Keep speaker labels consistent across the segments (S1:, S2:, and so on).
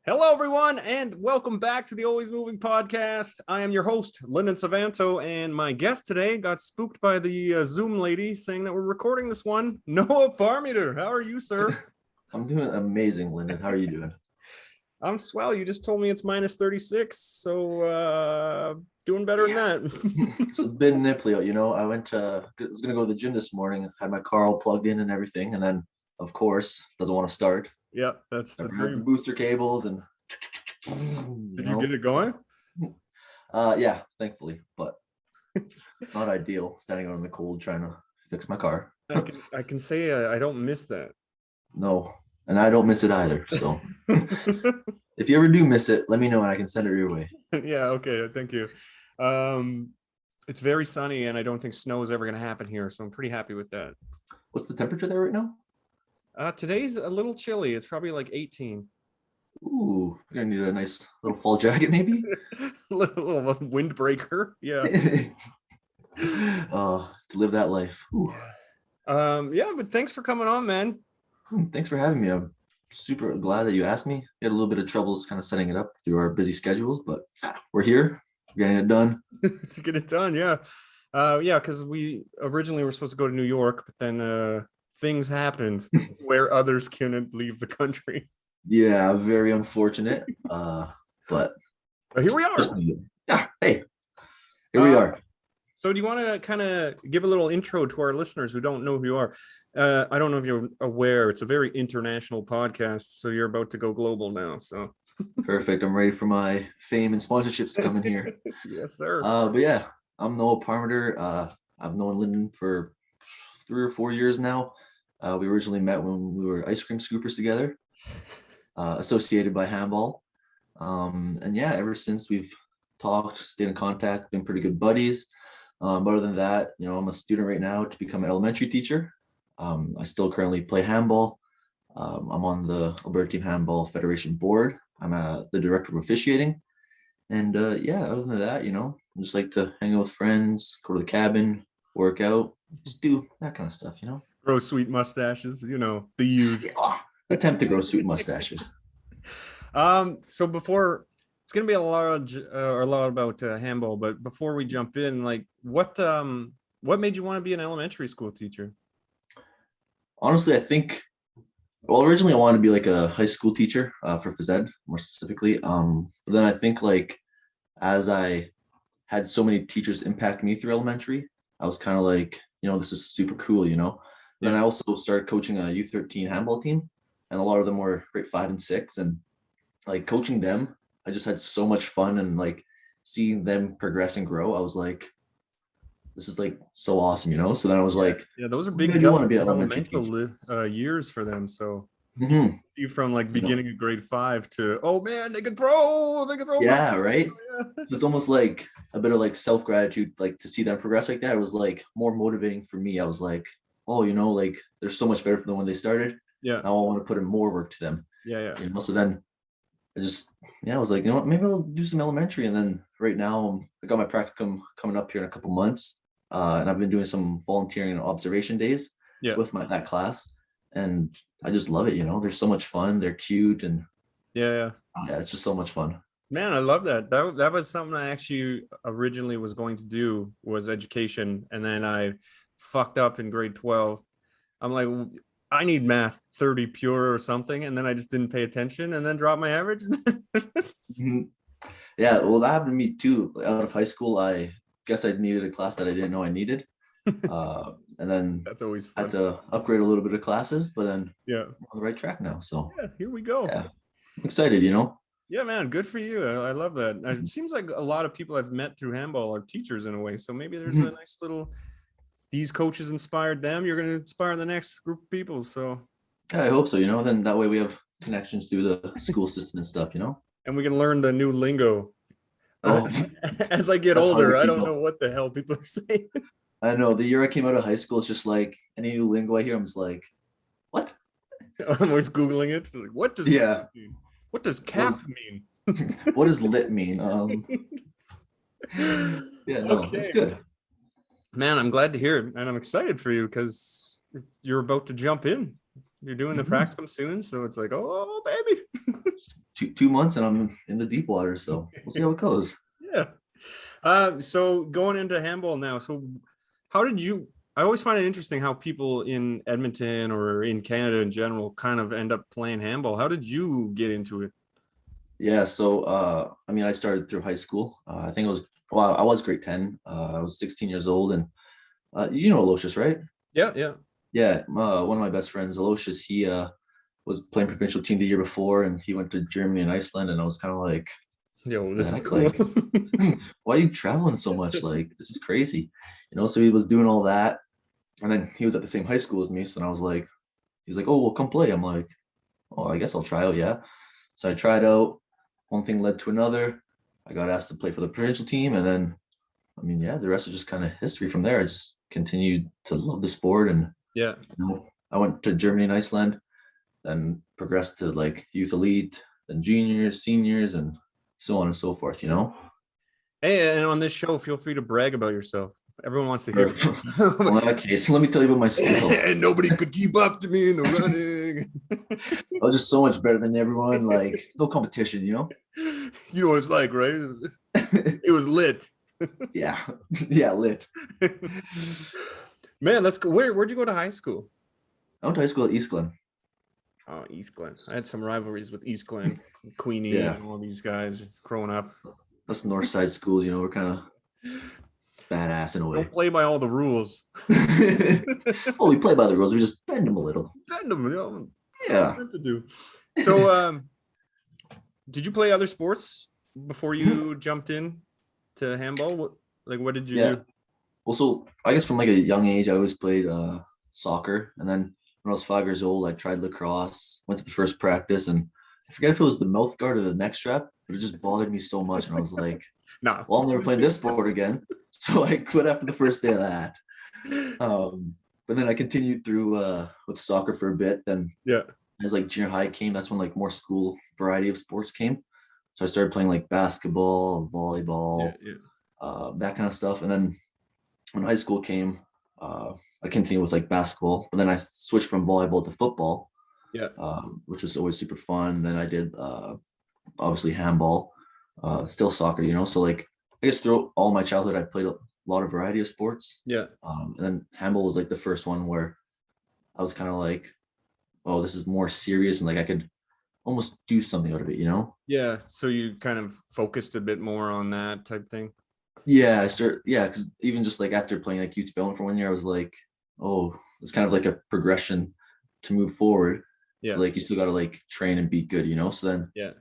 S1: Hello, everyone, and welcome back to the Always Moving podcast. I am your host, Lyndon Suvanto, and my guest today got spooked by the Zoom lady saying that we're recording this one. Noah Parmiter, how are you, sir?
S2: I'm doing amazing, Lyndon. How are you doing?
S1: I'm swell. You just told me it's minus 36, so doing better than that.
S2: So it's been nipply. I was going to go to the gym this morning, had my car all plugged in and everything, and then, of course, doesn't want to start.
S1: Yeah, that's the dream.
S2: Booster cables and
S1: Did you get it going?
S2: Yeah, thankfully, but not ideal standing out in the cold trying to fix my car.
S1: I can say I don't miss that.
S2: No, and I don't miss it either. So if you ever do miss it, let me know and I can send it your way.
S1: Yeah, okay, thank you. It's very sunny and I don't think snow is ever going to happen here, so I'm pretty happy with that.
S2: What's the temperature there right now?
S1: Today's a little chilly. It's probably like 18.
S2: Ooh, you're gonna need a nice little fall jacket, maybe.
S1: little windbreaker. Yeah.
S2: To live that life. Ooh.
S1: Yeah, but thanks for coming on, man.
S2: Thanks for having me. I'm super glad that you asked me. We had a little bit of troubles kind of setting it up through our busy schedules, but we're here. We're getting it done.
S1: To get it done, yeah. Yeah, because we originally were supposed to go to New York, but then things happened where others couldn't leave the country.
S2: Yeah, very unfortunate. But
S1: here we are.
S2: Yeah, hey, here we are.
S1: So do you want to kind of give a little intro to our listeners who don't know who you are? I don't know if you're aware, it's a very international podcast, so you're about to go global now. So
S2: perfect. I'm ready for my fame and sponsorships to come in here.
S1: Yes, sir.
S2: But yeah, I'm Noah Parmiter. I've known Lyndon for 3 or 4 years now. We originally met when we were ice cream scoopers together, associated by Handball. And yeah, ever since we've talked, stayed in contact, been pretty good buddies. But other than that, I'm a student right now to become an elementary teacher. I still currently play handball. I'm on the Alberta Team Handball Federation board. I'm the director of officiating. And yeah, other than that, I just like to hang out with friends, go to the cabin, work out, just do that kind of stuff,
S1: Grow sweet mustaches, the usual.
S2: Attempt to grow sweet mustaches.
S1: So before, it's going to be a lot about handball, but before we jump in, like what made you want to be an elementary school teacher?
S2: Honestly, I think, originally I wanted to be like a high school teacher for phys ed, more specifically. But then I think like as I had so many teachers impact me through elementary, I was kind of like, this is super cool, Then I also started coaching a U13 handball team, and a lot of them were grade 5 and 6, and like coaching them, I just had so much fun, and like seeing them progress and grow, I was like, this is like so awesome, So then I was like,
S1: yeah, those are big elemental years for them. So you from like beginning of grade 5 to, oh man, they can throw.
S2: Yeah, right. It's almost like a bit of like self-gratitude, like to see them progress like that. It was like more motivating for me. I was like, oh, like they're so much better for them when they started.
S1: Yeah.
S2: Now I want to put in more work to them.
S1: Yeah.
S2: So then I was like, maybe I'll do some elementary. And then right now I got my practicum coming up here in a couple months. And I've been doing some volunteering and observation days with that class. And I just love it. They're so much fun. They're cute. And
S1: yeah,
S2: it's just so much fun.
S1: Man, I love that. That was something I actually originally was going to do, was education. And then I fucked up in grade 12. I'm like, I need math 30 pure or something. And then I just didn't pay attention and then dropped my average.
S2: Yeah, well, that happened to me too. Out of high school, I guess I needed a class that I didn't know I needed. And then
S1: that's always fun.
S2: I had to upgrade a little bit of classes, but then
S1: yeah,
S2: I'm on the right track now. So
S1: yeah, here we go.
S2: Yeah, I'm excited,
S1: Yeah, man, good for you. I love that. It seems like a lot of people I've met through handball are teachers in a way. So maybe there's a nice little, these coaches inspired them. You're going to inspire the next group of people. So
S2: yeah, I hope so, Then that way we have connections through the school system and stuff,
S1: And we can learn the new lingo.
S2: Oh,
S1: as I get older, I don't know what the hell people are saying.
S2: I know. The year I came out of high school, it's just like any new lingo I hear, I'm just like, what?
S1: I'm always Googling it. Like, what does
S2: that
S1: mean? What does cap mean?
S2: What does lit mean? Yeah, no, okay. It's good.
S1: Man, I'm glad to hear it. And I'm excited for you because you're about to jump in. You're doing the practicum soon. So it's like, oh, baby.
S2: two months and I'm in the deep water. So we'll see how it goes.
S1: Yeah. So going into handball now. So how did you? I always find it interesting how people in Edmonton or in Canada in general kind of end up playing handball. How did you get into it?
S2: Yeah. So, I mean, I started through high school. I think it was, well, I was grade 10. I was 16 years old and, you know, Aloysius, right?
S1: Yeah, yeah.
S2: Yeah. One of my best friends, Aloysius, he, was playing provincial team the year before and he went to Germany and Iceland. And I was kind of like,
S1: Yo,
S2: the
S1: this is
S2: heck,
S1: cool.
S2: like, why are you traveling so much? Like, this is crazy. You know, so he was doing all that. And then he was at the same high school as me. So I was like, he's like, oh, well, come play. I'm like, oh, I guess I'll try out. Yeah. So I tried out. One thing led to another. I got asked to play for the provincial team. And then, I mean, yeah, the rest is just kind of history from there. I just continued to love the sport. And,
S1: Yeah.
S2: you know, I went to Germany and Iceland, then progressed to like youth elite, then juniors, seniors, and so on and so forth, you know?
S1: Hey, and on this show, feel free to brag about yourself. Everyone wants to hear.
S2: Well, in that case, let me tell you about my skill.
S1: And nobody could keep up to me in the running.
S2: I was just so much better than everyone. Like, no competition, you know?
S1: You know what it's like, right? It was lit.
S2: Yeah. Yeah, lit.
S1: Man, that's cool. Where'd you go to high school?
S2: I went to high school at East Glen.
S1: Oh, East Glen. I had some rivalries with East Glen, Queenie,
S2: Yeah.
S1: and all these guys growing up.
S2: Us north side schools, you know, we're kind of badass in a way.
S1: Don't play by all the rules.
S2: Well, we play by the rules. We just bend them a little.
S1: Bend them, you know.
S2: Yeah.
S1: To do. So, did you play other sports before you jumped in to handball? What did you do?
S2: Well, so I guess from like a young age, I always played soccer, and then when I was 5 years old, I tried lacrosse. Went to the first practice, and I forget if it was the mouth guard or the neck strap, but it just bothered me so much, and I was like,
S1: Nah.
S2: "Well, I'm never playing this sport again." So I quit after the first day of that. But then I continued through with soccer for a bit. Then
S1: Yeah.
S2: as like junior high came, that's when like more school variety of sports came. So I started playing like basketball, volleyball, that kind of stuff. And then when high school came, I continued with like basketball, but then I switched from volleyball to football,
S1: Yeah.
S2: which was always super fun. Then I did obviously handball, still soccer, you know. So like I guess throughout all my childhood, I played a lot of variety of sports.
S1: Yeah.
S2: And then handball was like the first one where I was kind of like, oh, this is more serious and like I could almost do something out of it, you know?
S1: Yeah. So you kind of focused a bit more on that type thing.
S2: Yeah, because even just like after playing like youth development for 1 year, I was like, oh, it's kind of like a progression to move forward.
S1: Yeah.
S2: Like you still got to like train and be good, you know? So then
S1: Yeah.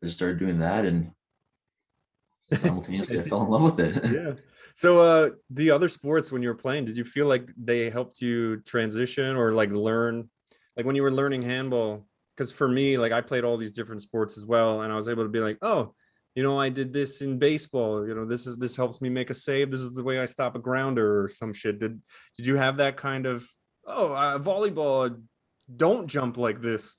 S2: I just started doing that and simultaneously I fell in love with it.
S1: Yeah. So the other sports when you were playing, did you feel like they helped you transition or like learn, like when you were learning handball? Because for me, like I played all these different sports as well, and I was able to be like, oh, you know, I did this in baseball. You know, this helps me make a save. This is the way I stop a grounder or some shit. Did you have that kind of volleyball? Don't jump like this.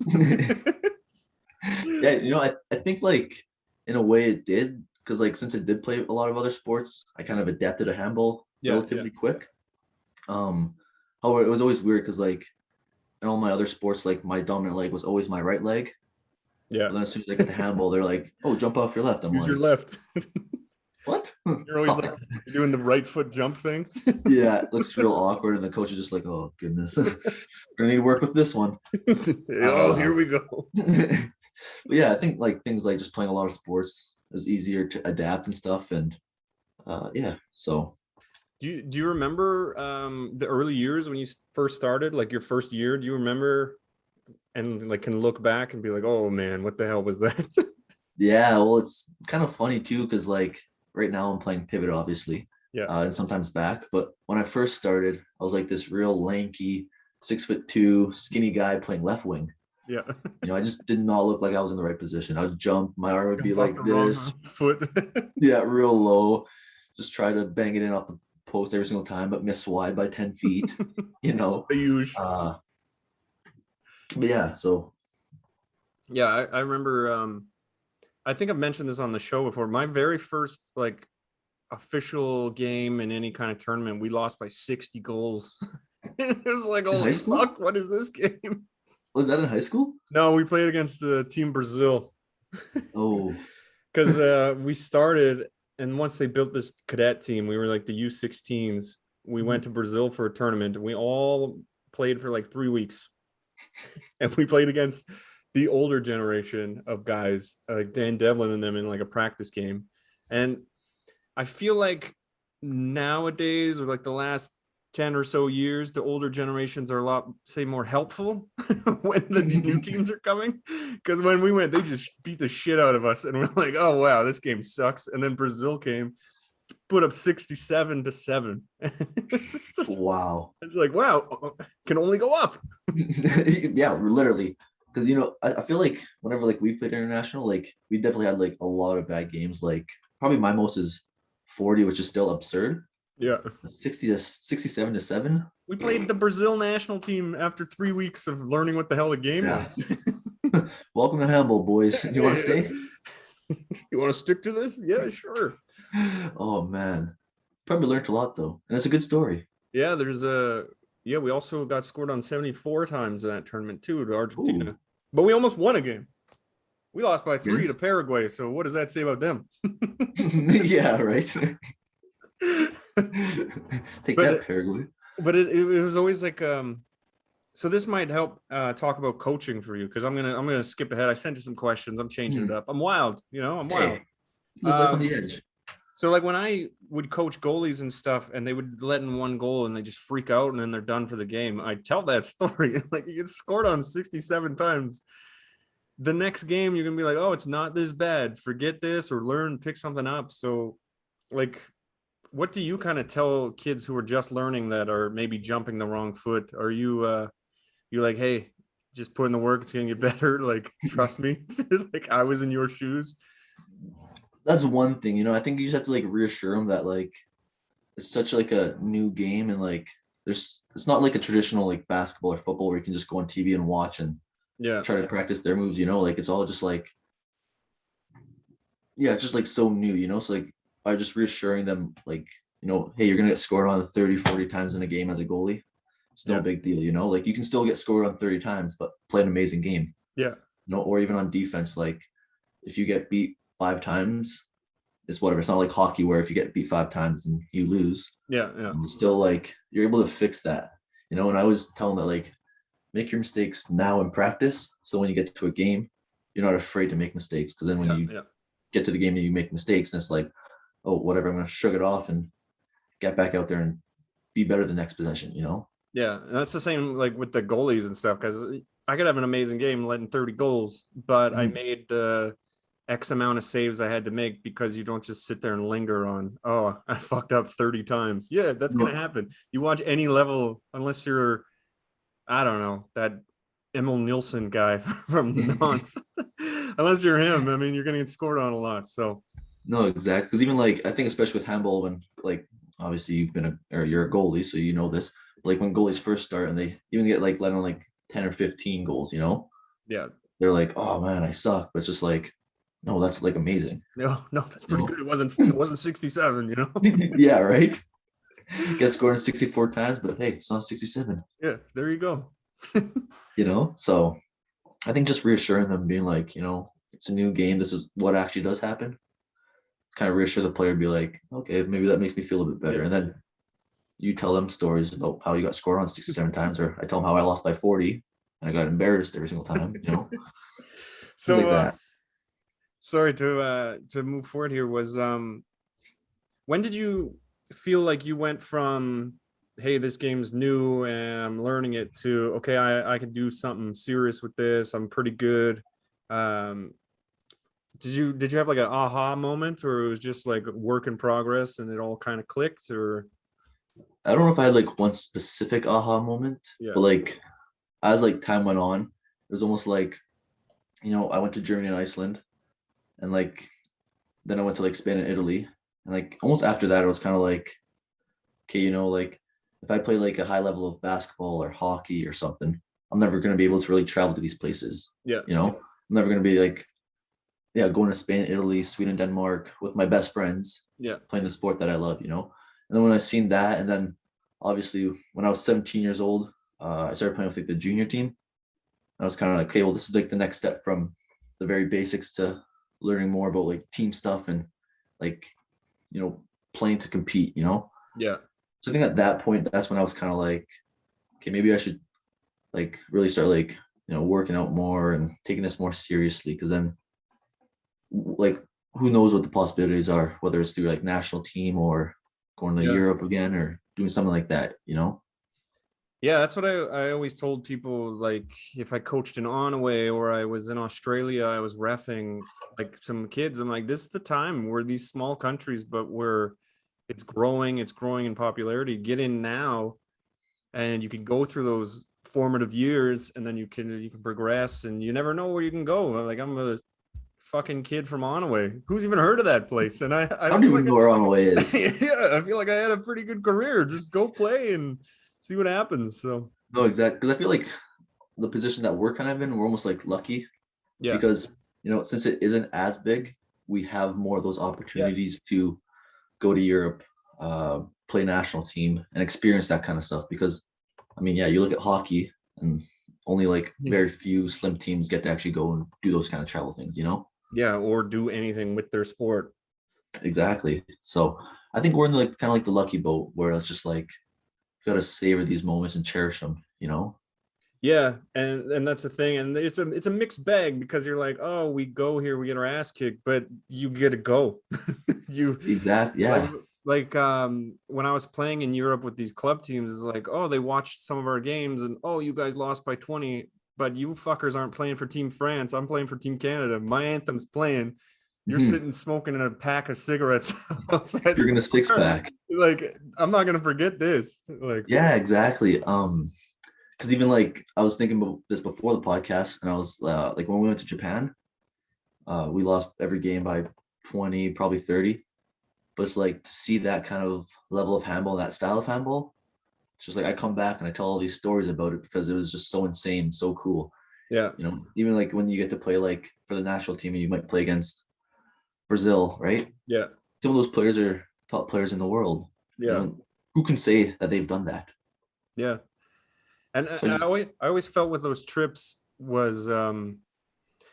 S2: Yeah, you know, I think like in a way it did because like since I did play a lot of other sports, I kind of adapted to handball relatively quick. However, it was always weird because like in all my other sports, like my dominant leg was always my right leg.
S1: Yeah.
S2: But then as soon as I get to handball, they're like, "Oh, jump off your left." I'm
S1: Use
S2: like,
S1: your left.
S2: "What?"
S1: You're always like you're doing the right foot jump thing.
S2: Yeah, it looks real awkward, and the coach is just like, "Oh goodness, we're gonna need to work with this one."
S1: Oh, here we go.
S2: But yeah, I think like things like just playing a lot of sports is easier to adapt and stuff, and yeah. So
S1: Do you remember the early years when you first started, like your first year? Do you remember and like can look back and be like, oh man, what the hell was that?
S2: yeah, well, it's kind of funny too because like right now I'm playing pivot, obviously,
S1: Yeah.
S2: and sometimes back. But when I first started, I was like this real lanky, 6'2", skinny guy playing left wing.
S1: Yeah.
S2: You know, I just did not look like I was in the right position. I would jump, my arm would be like this.
S1: Foot.
S2: Yeah, real low. Just try to bang it in off the post every single time, but miss wide by 10 feet. You know.
S1: The usual.
S2: But yeah, so
S1: Yeah, I remember I think I've mentioned this on the show before. My very first like official game in any kind of tournament, we lost by 60 goals. It was like, holy fuck, what is this game?
S2: Was that in high school?
S1: No, we played against the team Brazil.
S2: Oh.
S1: because we started, and once they built this cadet team, we were like the U16s. We went to Brazil for a tournament, and we all played for like 3 weeks, and we played against the older generation of guys, like Dan Devlin and them, in like a practice game. And I feel like nowadays, or like the last 10 or so years, the older generations are a lot, say, more helpful when the new teams are coming. Because when we went, they just beat the shit out of us. And we're like, oh, wow, this game sucks. And then Brazil came, put up 67-7.
S2: Wow.
S1: It's like, wow, can only go up.
S2: Yeah, literally. Because I feel like whenever like we played international, like we definitely had like a lot of bad games. Like probably my most is 40, which is still absurd.
S1: Yeah.
S2: 67-7.
S1: We played the Brazil national team after 3 weeks of learning what the hell the game
S2: Yeah.
S1: was.
S2: Welcome to Handball, boys. Do you want to stay?
S1: You want to stick to this? Yeah, sure.
S2: Oh man. Probably learned a lot though. And it's a good story.
S1: Yeah, we also got scored on 74 times in that tournament too, to Argentina.
S2: Ooh.
S1: But we almost won a game. We lost by 3 to
S2: Yes.
S1: Paraguay. So what does that say about them?
S2: Yeah, right. Take
S1: But
S2: that, Paraguay.
S1: it was always like so this might help talk about coaching for you, because I'm gonna skip ahead. I sent you some questions. I'm changing it up. I'm wild, I'm wild.
S2: Hey, live life on the edge.
S1: So like when I would coach goalies and stuff, and they would let in one goal and they just freak out and then they're done for the game, I tell that story. Like, you get scored on 67 times. The next game you're gonna be like, oh, it's not this bad. Forget this, or learn, pick something up. So like, what do you kind of tell kids who are just learning that are maybe jumping the wrong foot? Are you like, hey, just put in the work, it's gonna get better, like, trust me? Like, I was in your shoes.
S2: That's one thing, I think you just have to like reassure them that like it's such like a new game, and like it's not like a traditional like basketball or football where you can just go on TV and watch and
S1: Yeah.
S2: try to practice their moves, like it's all just like, yeah, it's just like so new, so like by just reassuring them like, hey, you're gonna get scored on 30, 40 times in a game as a goalie. It's no
S1: Yeah.
S2: big deal, like you can still get scored on 30 times but play an amazing game.
S1: Yeah.
S2: Or even on defense, like if you get beat 5 times, it's whatever. It's not like hockey where if you get beat 5 times and you lose,
S1: Yeah. Yeah.
S2: it's still like you're able to fix that. And I always tell them that like make your mistakes now in practice, so when you get to a game, you're not afraid to make mistakes. Because then when you
S1: Yeah.
S2: get to the game and you make mistakes, and it's like, oh, whatever, I'm gonna shrug it off and get back out there and be better the next possession.
S1: Yeah, and that's the same like with the goalies and stuff, because I could have an amazing game letting 30 goals, but I made the X amount of saves I had to make, because you don't just sit there and linger on, oh, I fucked up 30 times. Yeah, that's
S2: No.
S1: gonna happen. You watch any level, unless you're, I don't know, that Emil Nielsen guy from Nantes. Unless you're him, I mean, you're gonna get scored on a lot. So
S2: No, exactly. Because even like I think especially with handball, when like obviously you're a goalie, so you know this. Like when goalies first start and they even get like let on like 10 or 15 goals,
S1: yeah.
S2: they're like, oh man, I suck. But it's just like, no, that's like amazing.
S1: No, that's
S2: You
S1: pretty
S2: know?
S1: good. It wasn't 67.
S2: Yeah, right. Get scored 64 times, but hey, it's not 67.
S1: Yeah, there you go.
S2: So I think just reassuring them, being like, it's a new game. This is what actually does happen. Kind of reassure the player, be like, okay, maybe that makes me feel a bit better.
S1: Yeah.
S2: And then you tell them stories about how you got scored on 67 times, or I tell them how I lost by 40 and I got embarrassed every single time, things
S1: So
S2: like that.
S1: sorry to move forward here, was when did you feel like you went from, hey, this game's new and I'm learning it, to, okay, I can do something serious with this, I'm pretty good? um did you have like an aha moment, or it was just like work in progress and it all kind of clicked, or?
S2: I don't know if I had like one specific aha moment,
S1: Yeah.
S2: but like as like time went on, it was almost like, I went to Germany and Iceland, and like then I went to like Spain and Italy. And like almost after that, it was kind of like, okay, like if I play like a high level of basketball or hockey or something, I'm never going to be able to really travel to these places.
S1: Yeah.
S2: I'm never going to be like, yeah, going to Spain, Italy, Sweden, Denmark with my best friends,
S1: Yeah.
S2: playing the sport that I love, And then when I seen that, and then obviously when I was 17 years old, I started playing with like the junior team. I was kind of like, okay, well, this is like the next step from the very basics to learning more about like team stuff and like, playing to compete,
S1: Yeah.
S2: So I think at that point, that's when I was kind of like, okay, maybe I should like really start like, working out more and taking this more seriously. Cause then like, who knows what the possibilities are, whether it's through like national team or going to
S1: Yeah.
S2: Europe again or doing something like that.
S1: Yeah, that's what I always told people. Like, if I coached in Onaway or I was in Australia, I was reffing like some kids. I'm like, this is the time where these small countries, but where it's growing in popularity. Get in now, and you can go through those formative years, and then you can progress, and you never know where you can go. Like, I'm a fucking kid from Onaway. Who's even heard of that place? And I
S2: I don't
S1: feel
S2: even
S1: like
S2: know where Runaway is.
S1: yeah, I feel like I had a pretty good career. Just go play and see what happens. So
S2: No, exactly. Because I feel like the position that we're kind of in, we're almost like lucky
S1: yeah,
S2: because, since it isn't as big, we have more of those
S1: yeah,
S2: opportunities to go to Europe, play national team, and experience that kind of stuff. Because, I mean, yeah, you look at hockey and only like very few slim teams get to actually go and do those kind of travel things.
S1: yeah, or do anything with their sport.
S2: Exactly. So I think we're in like kind of like the lucky boat where it's just like you gotta savor these moments and cherish them.
S1: Yeah, and that's the thing, and it's a mixed bag because you're like, oh, we go here, we get our ass kicked, but you get to go. You
S2: Exactly.
S1: like
S2: Yeah.
S1: when I was playing in Europe with these club teams, it's like, oh, they watched some of our games, and oh, you guys lost by 20, but you fuckers aren't playing for Team France. I'm playing for Team Canada. My anthem's playing. You're
S2: Mhm.
S1: sitting smoking in a pack of cigarettes outside.
S2: You're gonna six pack.
S1: Like, I'm not gonna forget this. Like,
S2: Yeah, exactly. Because even like I was thinking about this before the podcast, and I was like when we went to Japan, we lost every game by 20, probably 30. But it's like to see that kind of level of handball, that style of handball. It's just like I come back and I tell all these stories about it because it was just so insane, so cool.
S1: yeah,
S2: Even like when you get to play like for the national team, and you might play against Brazil, right?
S1: yeah,
S2: Some of those players are top players in the world.
S1: yeah,
S2: Who can say that they've done that?
S1: yeah. And
S2: So I just,
S1: I always felt with those trips was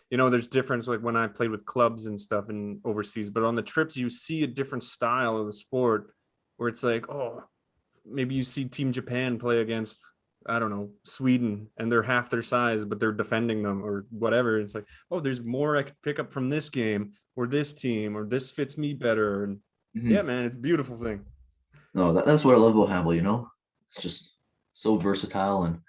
S1: there's difference like when I played with clubs and stuff and overseas, but on the trips you see a different style of the sport where it's like, oh, maybe you see Team Japan play against, I don't know, Sweden, and they're half their size, but they're defending them or whatever. It's like, oh, there's more I could pick up from this game or this team or this fits me better. And yeah,
S2: mhm.
S1: man, it's a beautiful thing.
S2: No, that's what I love about handball. It's just so versatile and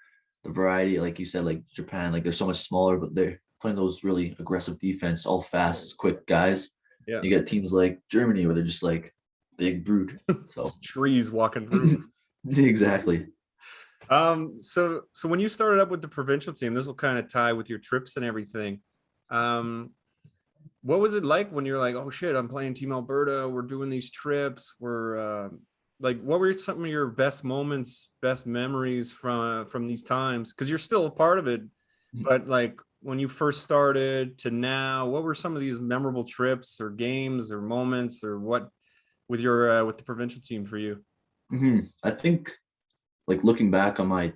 S2: the variety, like you said, like Japan, like they're so much smaller, but they're playing those really aggressive defense, all fast, quick guys.
S1: Yeah.
S2: You get teams like Germany where they're just like big brute. So
S1: Just trees walking through.
S2: exactly.
S1: So when you started up with the provincial team, this will kind of tie with your trips and everything. Um, what was it like when you're like, oh shit, I'm playing Team Alberta, we're doing these trips, we're like, what were some of your best moments, best memories from these times? Because you're still a part of it, but like when you first started to now, what were some of these memorable trips or games or moments or what with your with the provincial team for you?
S2: I think like looking back on my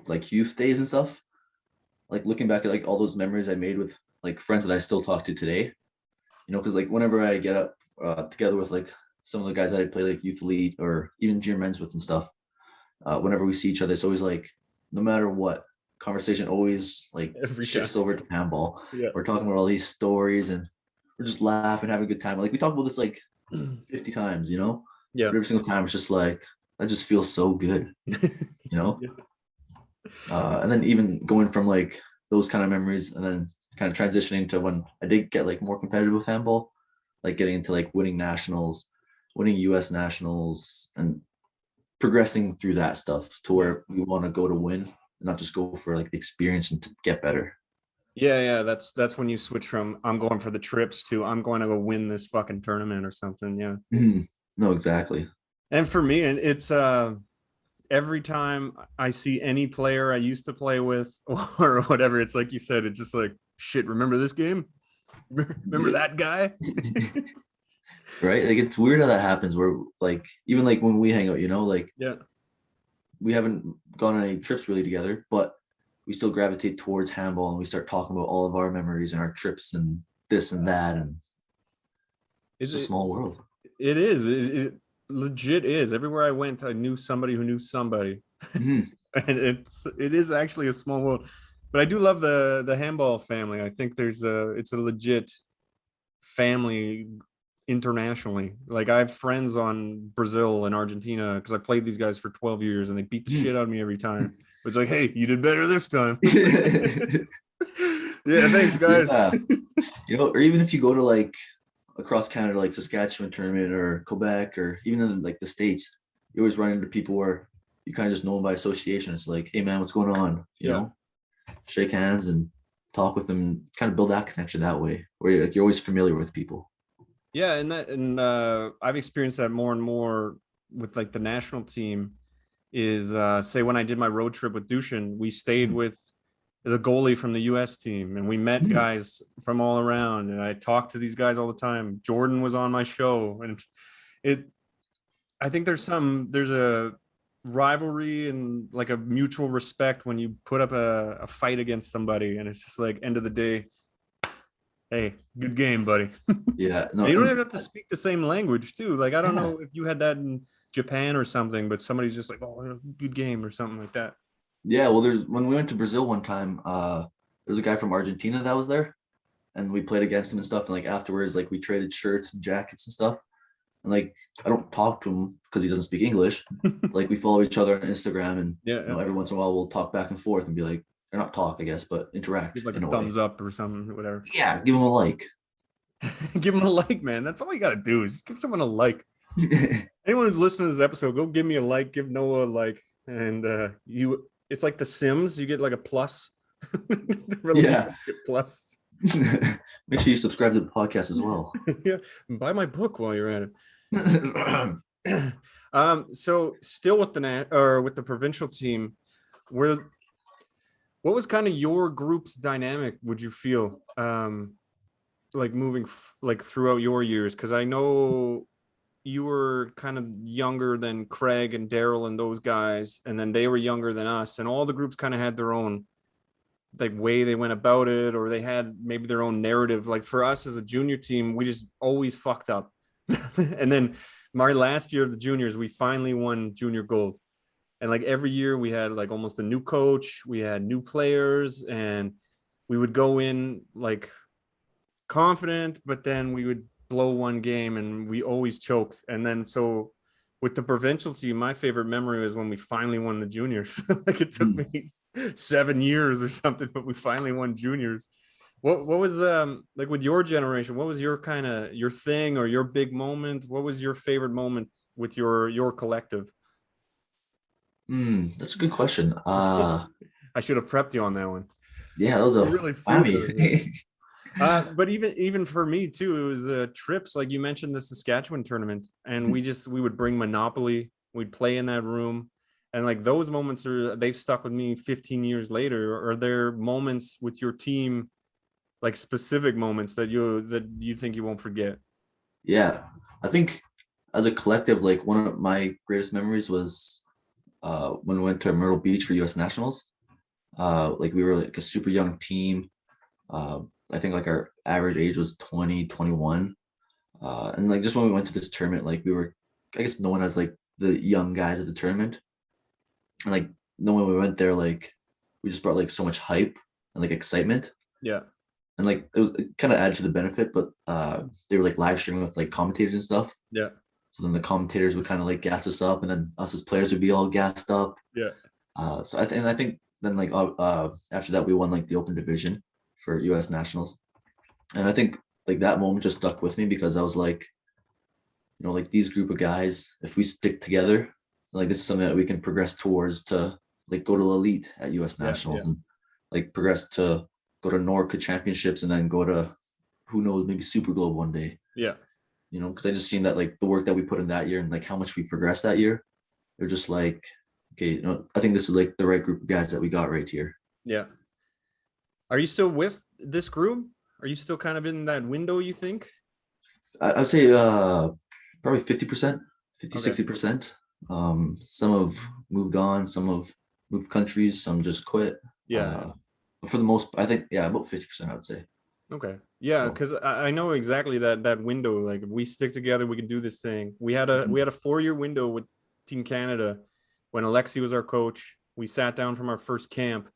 S2: like youth days and stuff, like looking back at like all those memories I made with like friends that I still talk to today, because like whenever I get up together with like some of the guys that I play like youth elite or even junior men's with and stuff, whenever we see each other, it's always like no matter what, conversation always like
S1: Every time.
S2: shifts over to handball.
S1: Yeah.
S2: We're talking about all these stories and we're just laughing, having a good time. Like we talk about this like 50 times.
S1: Yeah.
S2: But every single time it's just like that just feels so good, you know.
S1: Yeah.
S2: And then even going from like those kind of memories and then kind of transitioning to when I did get like more competitive with handball, like getting into like winning nationals, winning US nationals, and progressing through that stuff to where we want to go to win, not just go for like the experience and to get better.
S1: Yeah, that's when you switch from I'm going for the trips to I'm going to go win this fucking tournament or something. Yeah.
S2: Mhm. No, exactly.
S1: And for me, and it's every time I see any player I used to play with or whatever, it's like you said, it's just like shit, remember this game? Remember that guy?
S2: Right? Like it's weird how that happens where like even like when we hang out, like
S1: Yeah.
S2: we haven't gone on any trips really together, but we still gravitate towards handball, and we start talking about all of our memories and our trips and this and that, and it's
S1: Is
S2: a
S1: it?
S2: small world.
S1: It is. It legit is. Everywhere I went, I knew somebody who knew somebody,
S2: Mhm.
S1: and it is actually a small world. But I do love the handball family. I think it's a legit family internationally. Like I have friends on Brazil and Argentina because I played these guys for 12 years and they beat the shit out of me every time. It's like, hey, you did better this time. Yeah, thanks, guys.
S2: Yeah, or even if you go to like across Canada, like Saskatchewan tournament or Quebec, or even in like the States, you always run into people where you kind of just know them by association. It's like, hey man, what's going on?
S1: Yeah.
S2: Shake hands and talk with them, and kind of build that connection that way, where you're always familiar with people.
S1: Yeah, and I've experienced that more and more with like the national team is say when I did my road trip with Dushan, we stayed
S2: Mm.
S1: with the goalie from the US team and we met
S2: Mm.
S1: guys from all around and I talked to these guys all the time. Jordan was on my show and it I think there's a rivalry and like a mutual respect when you put up a fight against somebody and it's just like end of the day, hey, good game, buddy.
S2: Yeah, no,
S1: And you don't
S2: and
S1: even have to speak the same language too. Like I don't
S2: yeah,
S1: know if you had that in Japan or something, but somebody's just like, "Oh, good game" or something like that.
S2: yeah. Well, there's when we went to Brazil one time, there's a guy from Argentina that was there, and we played against him and stuff. And like afterwards, like we traded shirts and jackets and stuff. And like I don't talk to him because he doesn't speak English. Like we follow each other on Instagram, and
S1: Yeah,
S2: every once in a while we'll talk back and forth and be like, or not talk, I guess, but interact
S1: give like a
S2: in a way.
S1: thumbs up or something, whatever.
S2: Yeah, give him a like.
S1: Give them a like, man. That's all you gotta do is just give someone a like. Anyone who's listening to this episode, go give me a like, give Noah a like, and you. It's like The Sims. You get like a plus.
S2: Yeah.
S1: Relationship plus.
S2: Make sure you subscribe to the podcast as well.
S1: Yeah, buy my book while you're at it. So still with the or with the provincial team, where what was kind of your group's dynamic? Would you feel like moving like throughout your years? Because I know you were kind of younger than Craig and Daryl and those guys, and then they were younger than us, and all the groups kind of had their own like way they went about it, or they had maybe their own narrative. Like for us as a junior team, we just always fucked up. And then my last year of the juniors, we finally won junior gold. And like every year we had like almost a new coach, we had new players, and we would go in like confident, but then we would blow one game and we always choked. And then so with the provincial team, my favorite memory was when we finally won the juniors. Like it took me 7 years or something, but we finally won juniors. What was like with your generation, what was your kind of your thing or your big moment? What was your favorite moment with your collective?
S2: That's a good question.
S1: I should have prepped you on that one.
S2: Yeah, that was
S1: You
S2: a
S1: really threw it
S2: whammy.
S1: at me. But even for me too, it was trips. Like you mentioned the Saskatchewan tournament, and we would bring Monopoly. We'd play in that room, and like those moments they've stuck with me 15 years later. Are there moments with your team, like specific moments that you think you won't forget?
S2: Yeah, I think as a collective, like one of my greatest memories was when we went to Myrtle Beach for U.S. Nationals. Like we were like a super young team. I think like our average age was 20, 21. And like just when we went to this tournament, like we were, I guess, known as like the young guys at the tournament. And like when we went there, like we just brought like so much hype and like excitement.
S1: Yeah,
S2: And like it kind of added to the benefit, but they were like live streaming with like commentators and stuff.
S1: yeah,
S2: So then the commentators would kind of like gas us up, and then us as players would be all gassed up.
S1: yeah,
S2: So I think then like after that we won like the open division for U.S. Nationals, and I think like that moment just stuck with me because I was like, like these group of guys, if we stick together, like this is something that we can progress towards to like go to elite at U.S.
S1: yeah,
S2: Nationals
S1: yeah,
S2: and like progress to go to Norca Championships and then go to who knows maybe Super Globe one day.
S1: yeah,
S2: Because I just seen that like the work that we put in that year and like how much we progressed that year. They're just like, okay, I think this is like the right group of guys that we got right here.
S1: yeah. Are you still with this group? Are you still kind of in that window, you think?
S2: I'd say probably 50%, 50,
S1: Okay.
S2: 60%. Some have moved on, some have moved countries, some just quit.
S1: Yeah.
S2: But for the most, I think, yeah, about 50%, I would say.
S1: Okay. Yeah,
S2: So,
S1: because I know exactly that window. Like if we stick together, we can do this thing. We had a 4-year window with Team Canada when Alexi was our coach. We sat down from our first camp,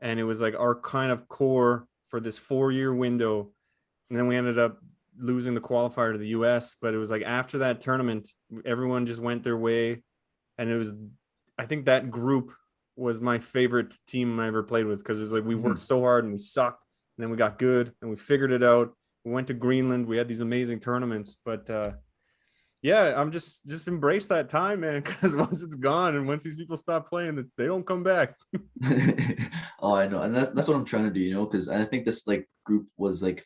S1: and it was like our kind of core for this 4-year window. And then we ended up losing the qualifier to the US. But it was like after that tournament, everyone just went their way, and it was, I think that group was my favorite team I ever played with because it was like we worked so hard and we sucked, and then we got good and we figured it out. We went to Greenland. We had these amazing tournaments, but yeah, I'm just embrace that time, man, because once it's gone and once these people stop playing, they don't come back.
S2: oh, I know, and that's what I'm trying to do, because I think this like group was like,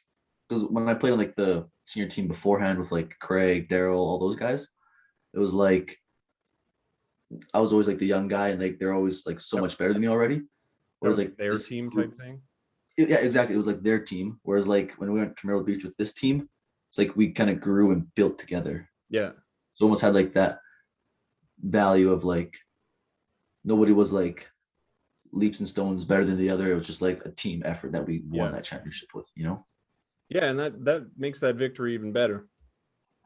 S2: because when I played on like the senior team beforehand with like Craig, Daryl, all those guys, it was like I was always like the young guy, and like they're always like so
S1: Yep.
S2: much better than me already.
S1: That
S2: Whereas
S1: was
S2: like
S1: like their
S2: this
S1: team
S2: group,
S1: type thing.
S2: yeah, exactly, it was like their team. Whereas like when we went to Myrtle Beach with this team, it's like we kind of grew and built together.
S1: Yeah.
S2: So almost had like that value of like nobody was like leaps and stones better than the other. It was just like a team effort that we won
S1: Yeah.
S2: that championship with.
S1: Yeah, and that makes that victory even better.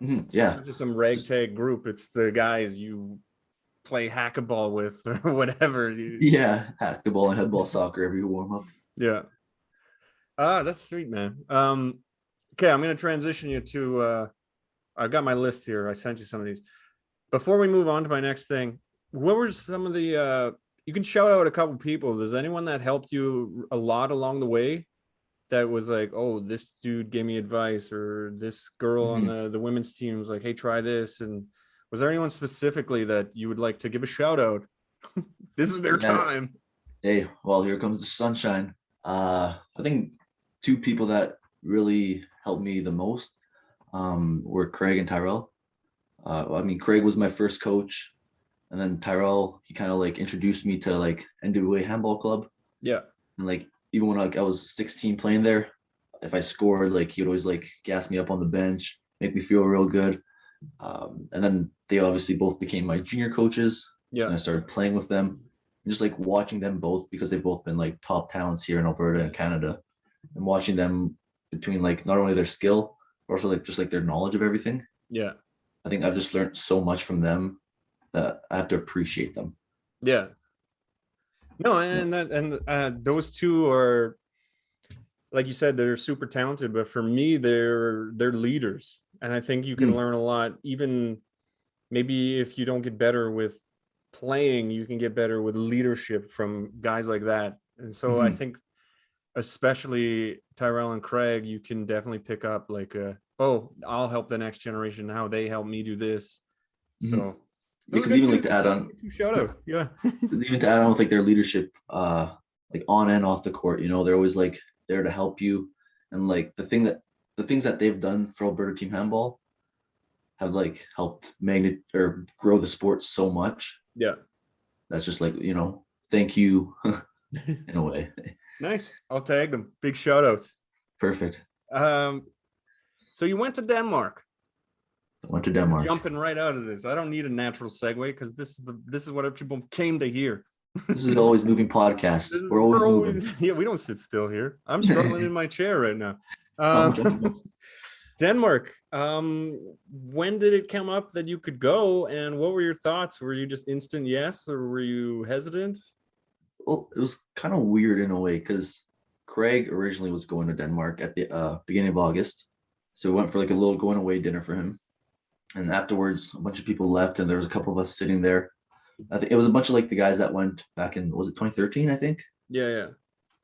S2: Yeah.
S1: Not just some
S2: Just,
S1: ragtag group. It's the guys you play hackaball with or whatever.
S2: yeah. Basketball and headball soccer every warm up.
S1: Yeah. Ah, that's sweet, man. Okay, I'm gonna transition you to I've got my list here. I sent you some of these. Before we move on to my next thing, what were some of the you can shout out a couple people. Does anyone that helped you a lot along the way that was like, oh, this dude gave me advice, or this girl on
S2: Mhm.
S1: the women's team was like, hey, try this? And was there anyone specifically that you would like to give a shout out? This is their
S2: Yeah.
S1: time.
S2: Hey, well, here comes the sunshine. I think two people that really helped me the most were Craig and Tyrell. I mean, Craig was my first coach, and then Tyrell, he kind of like introduced me to like NWA Handball Club.
S1: Yeah.
S2: And like even when like I was 16 playing there, if I scored, like he would always like gas me up on the bench, make me feel real good. And then they obviously both became my junior coaches,
S1: Yeah.
S2: and I started playing with them. And just like watching them both, because they've both been like top talents here in Alberta and Canada, and watching them between like not only their skill, but also like just like their knowledge of everything.
S1: Yeah.
S2: I think I've just learned so much from them that I have to appreciate them.
S1: Yeah. No,
S2: Yeah.
S1: and those two are, like you said, they're super talented, but for me, they're leaders. And I think you can
S2: Mm,
S1: learn a lot, even maybe if you don't get better with playing, you can get better with leadership from guys like that. And so I
S2: mhm,
S1: think especially Tyrell and Craig, you can definitely pick up like oh, I'll help the next generation how they help me do this.
S2: mhm.
S1: So
S2: Yeah,
S1: those are
S2: because
S1: good
S2: even
S1: two,
S2: like to add on,
S1: two shout out. Yeah.
S2: because even to add on with like their leadership, like on and off the court, they're always like there to help you, and like the things that they've done for Alberta team handball have like helped magnet or grow the sport so much.
S1: Yeah.
S2: That's just like thank you in a way.
S1: Nice. I'll tag them. Big shout outs.
S2: Perfect.
S1: Um, so you went to Denmark.
S2: I went to
S1: We're
S2: Denmark.
S1: jumping right out of this. I don't need a natural segue because this is what people came to hear.
S2: This is always moving podcast. We're always
S1: We're
S2: moving.
S1: always, yeah, we don't sit still here. I'm struggling in my chair right now.
S2: Oh, trust me.
S1: Denmark. When did it come up that you could go, and what were your thoughts? Were you just instant yes, or were you hesitant?
S2: Well, it was kind of weird in a way because Craig originally was going to Denmark at the beginning of August. So we went for like a little going away dinner for him. And afterwards, a bunch of people left, and there was a couple of us sitting there. I think it was a bunch of like the guys that went back in, was it 2013, I think?
S1: Yeah, yeah,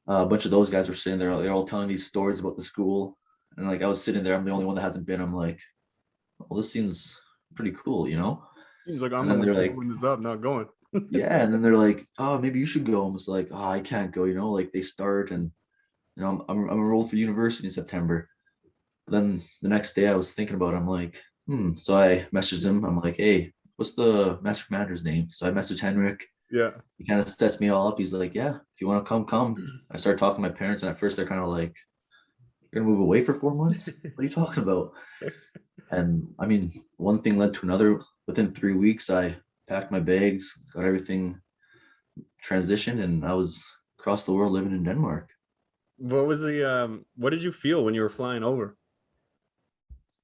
S2: A bunch of those guys were sitting there. They're all telling these stories about the school. And like I was sitting there, I'm the only one that hasn't been. I'm like, well, this seems pretty cool.
S1: seems like I'm
S2: And
S1: the
S2: then
S1: one
S2: they're like,
S1: following this up, not going.
S2: yeah. And then they're like, oh, maybe you should go. I'm just like, oh, I can't go. Like they start, and I'm enrolled for university in September. But then the next day I was thinking about it, I'm like, So I messaged him. I'm like, hey, what's the master commander's name? So I messaged Henrik.
S1: Yeah,
S2: He kind of sets me all up. He's like, yeah, if you want to come, come. I started talking to my parents, and at first they're kind of like, you're gonna move away for 4 months? What are you talking about? And I mean, one thing led to another. Within 3 weeks, I packed my bags, got everything transitioned, and I was across the world living in Denmark.
S1: What was the what did you feel when you were flying over?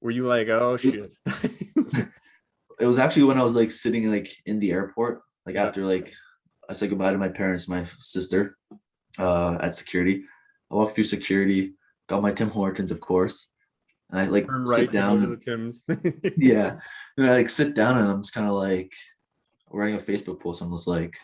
S1: Were you like, oh shit?
S2: It was actually when I was like sitting like in the airport, like
S1: Yeah.
S2: after like I said goodbye to my parents, my sister, at security. I walked through security, got my Tim Hortons, of course, and I like
S1: Turn
S2: sit
S1: right to go
S2: down
S1: to the
S2: and
S1: Tims.
S2: yeah, and I like sit down and I'm just kind of like writing a Facebook post. I'm just like,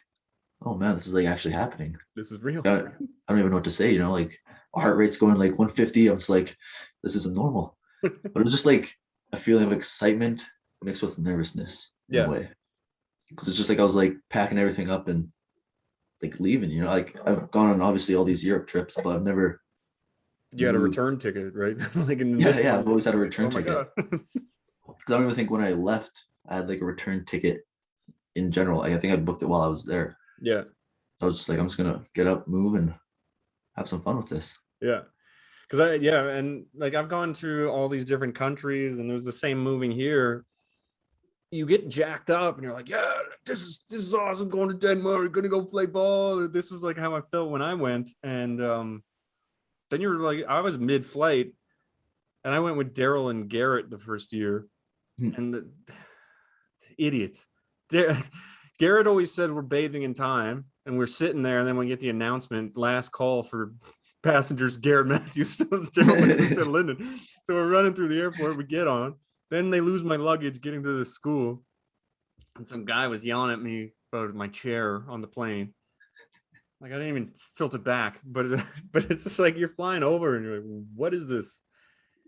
S2: oh man, this is like actually happening.
S1: This is real.
S2: I don't even know what to say, like my heart rate's going like 150. I'm just like, this isn't normal. But it was just like a feeling of excitement mixed with nervousness in a
S1: Yeah.
S2: way. Because it's just like I was like packing everything up and like leaving, like I've gone on obviously all these Europe trips, but I've never
S1: You had a
S2: moved.
S1: return ticket, right? Like in
S2: Yeah,
S1: this
S2: yeah,
S1: one,
S2: I've always
S1: it's
S2: had a
S1: like,
S2: return
S1: oh my
S2: ticket.
S1: god.
S2: Because I don't even think when I left, I had like a return ticket in general. Like I think I booked it while I was there.
S1: Yeah.
S2: I was just like, I'm just gonna get up, move, and have some fun with this.
S1: Yeah. Because yeah, and like I've gone through all these different countries, and it was the same moving here. You get jacked up, and you're like, yeah, this is awesome. Going to Denmark, gonna go play ball. This is like how I felt when I went, and then you were like, I was mid-flight, and I went with Daryl and Garrett the first year, and the idiots. Garrett always said we're bathing in time, and we're sitting there, and then we get the announcement, last call for passengers, Garrett Matthews, Daryl Lyndon. So we're running through the airport, we get on, then they lose my luggage getting to the school, and some guy was yelling at me about my chair on the plane. Like I didn't even tilt it back, but it's just like you're flying over and you're like, what is this?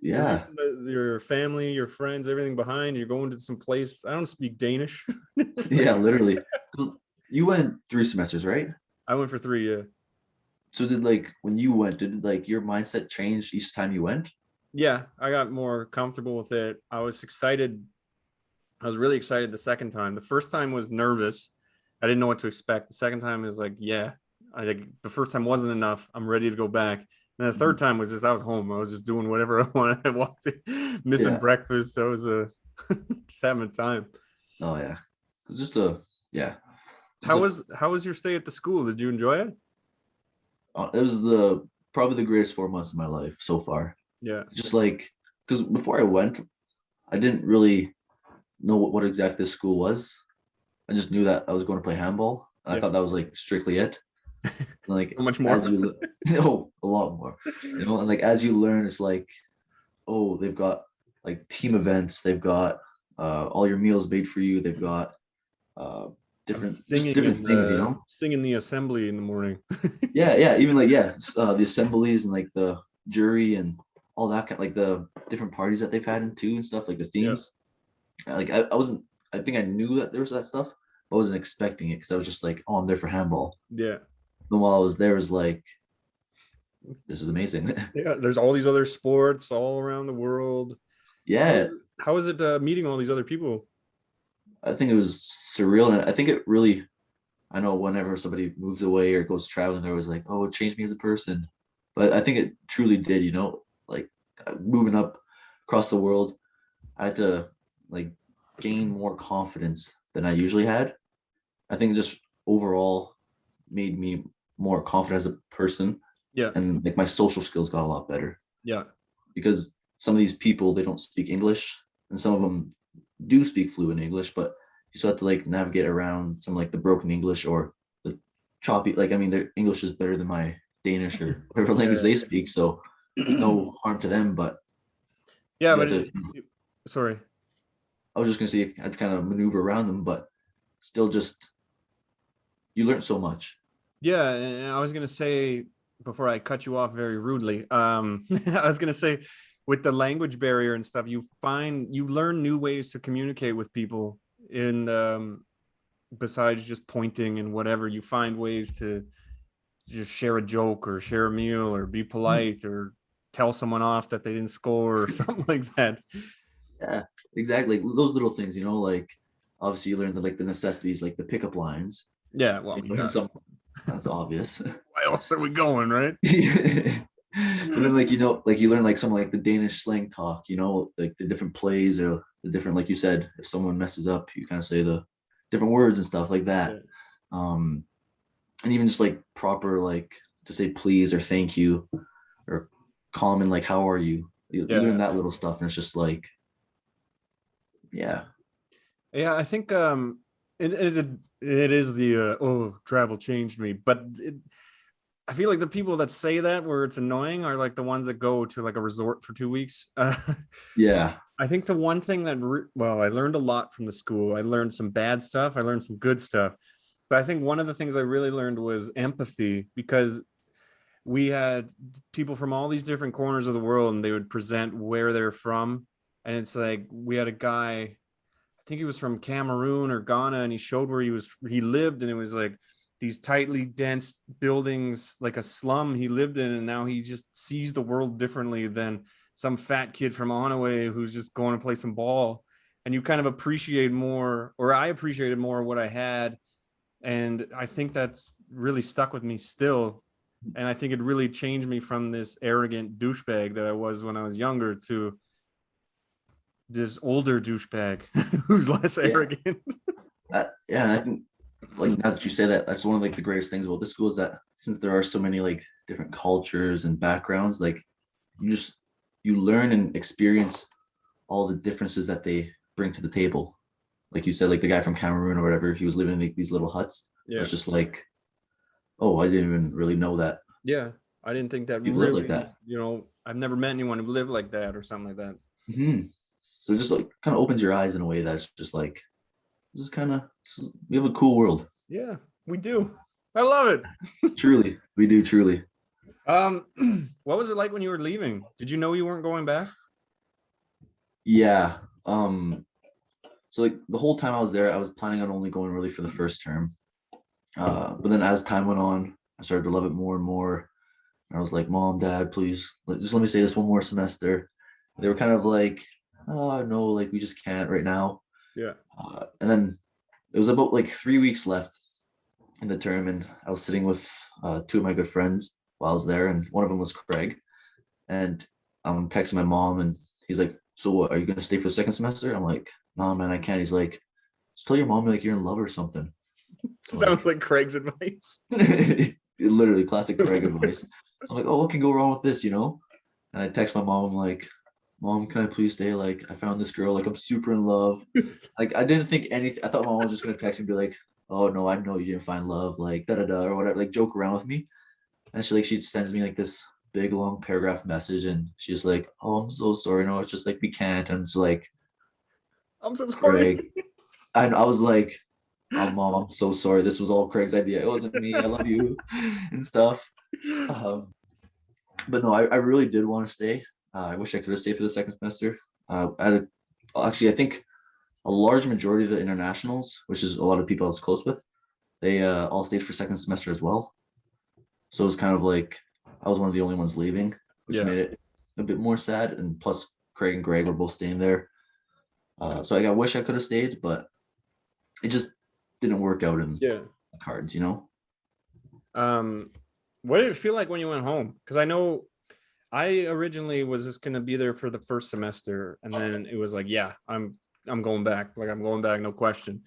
S1: You're
S2: Yeah,
S1: leaving your family, your friends, everything behind. You're going to some place. I don't speak Danish.
S2: yeah, literally. 'Cause you went 3 semesters, right?
S1: I went for 3. Yeah.
S2: So did like when you went, did like your mindset change each time you went?
S1: Yeah, I got more comfortable with it. I was excited. I was really excited the second time. The first time was nervous. I didn't know what to expect. The second time is like, yeah, I think the first time wasn't enough. I'm ready to go back. And the third time was just I was home. I was just doing whatever I wanted. I walked in, missing
S2: Yeah.
S1: breakfast. That was just having a time.
S2: Oh yeah. It's just a yeah.
S1: How was your stay at the school? Did you enjoy it?
S2: It was the probably the greatest 4 months of my life so far.
S1: Yeah.
S2: Just like because before I went, I didn't really know what exactly this school was. I just knew that I was going to play handball. I
S1: Yeah.
S2: thought that was like strictly it. Like
S1: So much more.
S2: as you oh, a lot more. And like as you learn, it's like, oh, they've got like team events, they've got all your meals made for you, they've got uh
S1: I'm
S2: just
S1: singing
S2: different
S1: and
S2: things.
S1: singing the assembly in the morning.
S2: Yeah, yeah, even like the assemblies and like the jury and all that kind, like the different parties that they've had in too and stuff, like the
S1: Yeah.
S2: themes. Like I wasn't, I think I knew that there was that stuff, but I wasn't expecting it because I was just like, oh, I'm there for handball.
S1: Yeah.
S2: And while I was there, it was like, this is amazing.
S1: Yeah. There's all these other sports all around the world. How
S2: Yeah,
S1: how is it meeting all these other people?
S2: I think it was surreal, and I think it really. I know whenever somebody moves away or goes traveling, they're always like, "Oh, it changed me as a person," but I think it truly did. Like moving up across the world, I had to like gain more confidence than I usually had. I think just overall made me more confident as a person,
S1: Yeah.
S2: and like my social skills got a lot better
S1: Yeah.
S2: because some of these people they don't speak English, and some of them do speak fluent English, but you still have to like navigate around some like the broken English or the choppy. Like I mean, their English is better than my Danish or whatever language
S1: Yeah.
S2: they speak, so no harm to them. But
S1: Yeah,
S2: you
S1: but
S2: have to.
S1: sorry.
S2: I was just gonna say you had to kind of maneuver around them, but still, just you learn so much.
S1: Yeah, and I was gonna say before I cut you off very rudely, I was gonna say with the language barrier and stuff, you learn new ways to communicate with people in besides just pointing and whatever. You find ways to just share a joke or share a meal or be polite or tell someone off that they didn't score or something like that.
S2: Yeah, exactly. Those little things, like obviously you learn the necessities, like the pickup lines.
S1: Yeah, well,
S2: And some that's obvious.
S1: why else are we going, right?
S2: And then like you learn like some like the Danish slang talk, like the different plays or the different, like you said, if someone messes up, you kind of say the different words and stuff like that.
S1: Yeah.
S2: Um, and even just like proper like to say please or thank you or common like how are you. You learn
S1: Yeah.
S2: that little stuff, and it's just like, yeah,
S1: Yeah, I think it is the oh, travel changed me, but I feel like the people that say that where it's annoying are like the ones that go to like a resort for 2 weeks.
S2: yeah,
S1: I think the one thing that well, I learned a lot from the school. I learned some bad stuff, I learned some good stuff. But I think one of the things I really learned was empathy, because we had people from all these different corners of the world and they would present where they're from. And it's like we had a guy, I think he was from Cameroon or Ghana, and he showed where he lived, and it was like these tightly dense buildings, like a slum he lived in, and now he just sees the world differently than some fat kid from Onaway who's just going to play some ball. And you kind of appreciate more, or I appreciated more what I had, and I think that's really stuck with me still. And I think it really changed me from this arrogant douchebag that I was when I was younger to this older douchebag who's less
S2: yeah.
S1: arrogant.
S2: Yeah, and I think like now that you say that, that's one of like the greatest things about this school is that since there are so many like different cultures and backgrounds, like you just you learn and experience all the differences that they bring to the table. Like you said, like the guy from Cameroon or whatever, he was living in like, these little huts. But
S1: Yeah.
S2: it's just like, oh, I didn't even really know that
S1: Yeah. I didn't think that
S2: people live like
S1: really,
S2: that.
S1: I've never met anyone who lived like that or something like that.
S2: Hmm. So it just like kind of opens your eyes in a way that's just like this is kind of we have a cool world.
S1: Yeah, we do. I love it.
S2: Truly, we do truly.
S1: Um, what was it like when you were leaving? Did you know you weren't going back?
S2: Yeah. So like the whole time I was there, I was planning on only going really for the first term. But then as time went on, I started to love it more and more. And I was like, Mom, Dad, please, just let me say this one more semester. They were kind of like, oh no, like we just can't right now.
S1: Yeah.
S2: And then it was about like 3 weeks left in the term, and I was sitting with two of my good friends while I was there, and one of them was Craig. And I'm texting my mom, and he's like, "So what? Are you gonna stay for the second semester?" I'm like, "No, man, I can't." He's like, "Just tell your mom like you're in love or something." I'm
S1: Sounds
S2: like,
S1: like Craig's advice.
S2: literally classic Craig advice. So I'm like, "Oh, what can go wrong with this?" And I text my mom. I'm like, "Mom, can I please stay? Like, I found this girl. Like, I'm super in love." Like, I didn't think anything. I thought my mom was just gonna text me and be like, "Oh no, I know you didn't find love." Like, da da da or whatever. Like, joke around with me. And she sends me like this big long paragraph message, and she's like, "Oh, I'm so sorry. No, it's just like we can't." And it's like,
S1: I'm so sorry.
S2: Craig. And I was like, "Oh, Mom, I'm so sorry. This was all Craig's idea. It wasn't me. I love you," and stuff. Um, but no, I really did want to stay. I wish I could have stayed for the second semester. Actually, I think a large majority of the internationals, which is a lot of people I was close with, they all stayed for second semester as well. So it was kind of like I was one of the only ones leaving, which
S1: Yeah.
S2: made it a bit more sad. And plus, Craig and Greg were both staying there. So I wish I could have stayed, but it just didn't work out in
S1: Yeah.
S2: the cards.
S1: Um, what did it feel like when you went home? Because I know I originally was just gonna be there for the first semester, and then it was like, yeah, I'm going back. Like I'm going back, no question.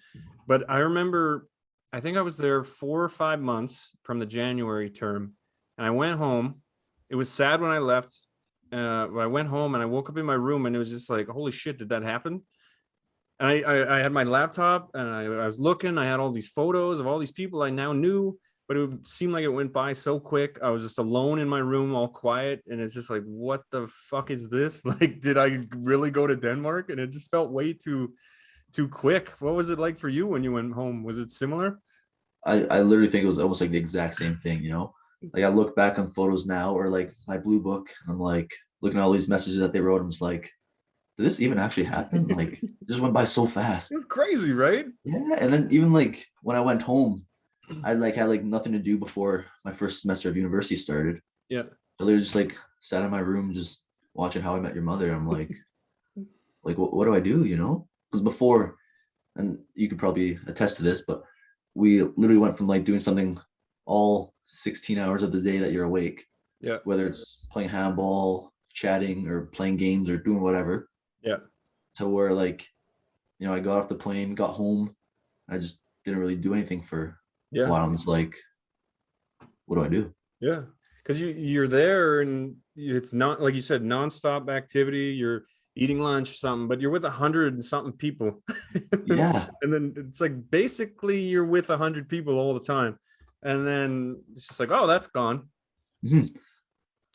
S1: But I remember, I think I was there 4 or 5 months from the January term, and I went home. It was sad when I left. But I went home and I woke up in my room, and it was just like, holy shit, did that happen? And I had my laptop, and I was looking. I had all these photos of all these people I now knew, but it seemed like it went by so quick. I was just alone in my room, all quiet, and it's just like, what the fuck is this? Like, did I really go to Denmark? And it just felt way too quick. What was it like for you when you went home? Was it similar?
S2: I literally think it was almost like the exact same thing. Like I look back on photos now or like my blue book, and I'm like looking at all these messages that they wrote. I'm just like, did this even actually happen? Like,
S1: It
S2: it just went by so fast.
S1: was crazy, right?
S2: Yeah. And then even like when I went home, I like had like nothing to do before my first semester of university started.
S1: Yeah.
S2: I literally just like sat in my room just watching How I Met Your Mother. I'm like what do I do? Because before, and you could probably attest to this, but we literally went from like doing something all 16 hours of the day that you're awake,
S1: Yeah.
S2: whether it's playing handball, chatting, or playing games or doing whatever,
S1: Yeah.
S2: to where like, I got off the plane, got home, I just didn't really do anything for a
S1: Yeah.
S2: while. I'm just like, what do I do?
S1: Yeah, because you're there and it's not like you said, nonstop activity. You're eating lunch, something, but you're with 100 and something people, and
S2: Yeah.
S1: then it's like basically you're with 100 people all the time, and then it's just like, oh, that's gone.
S2: Mhm.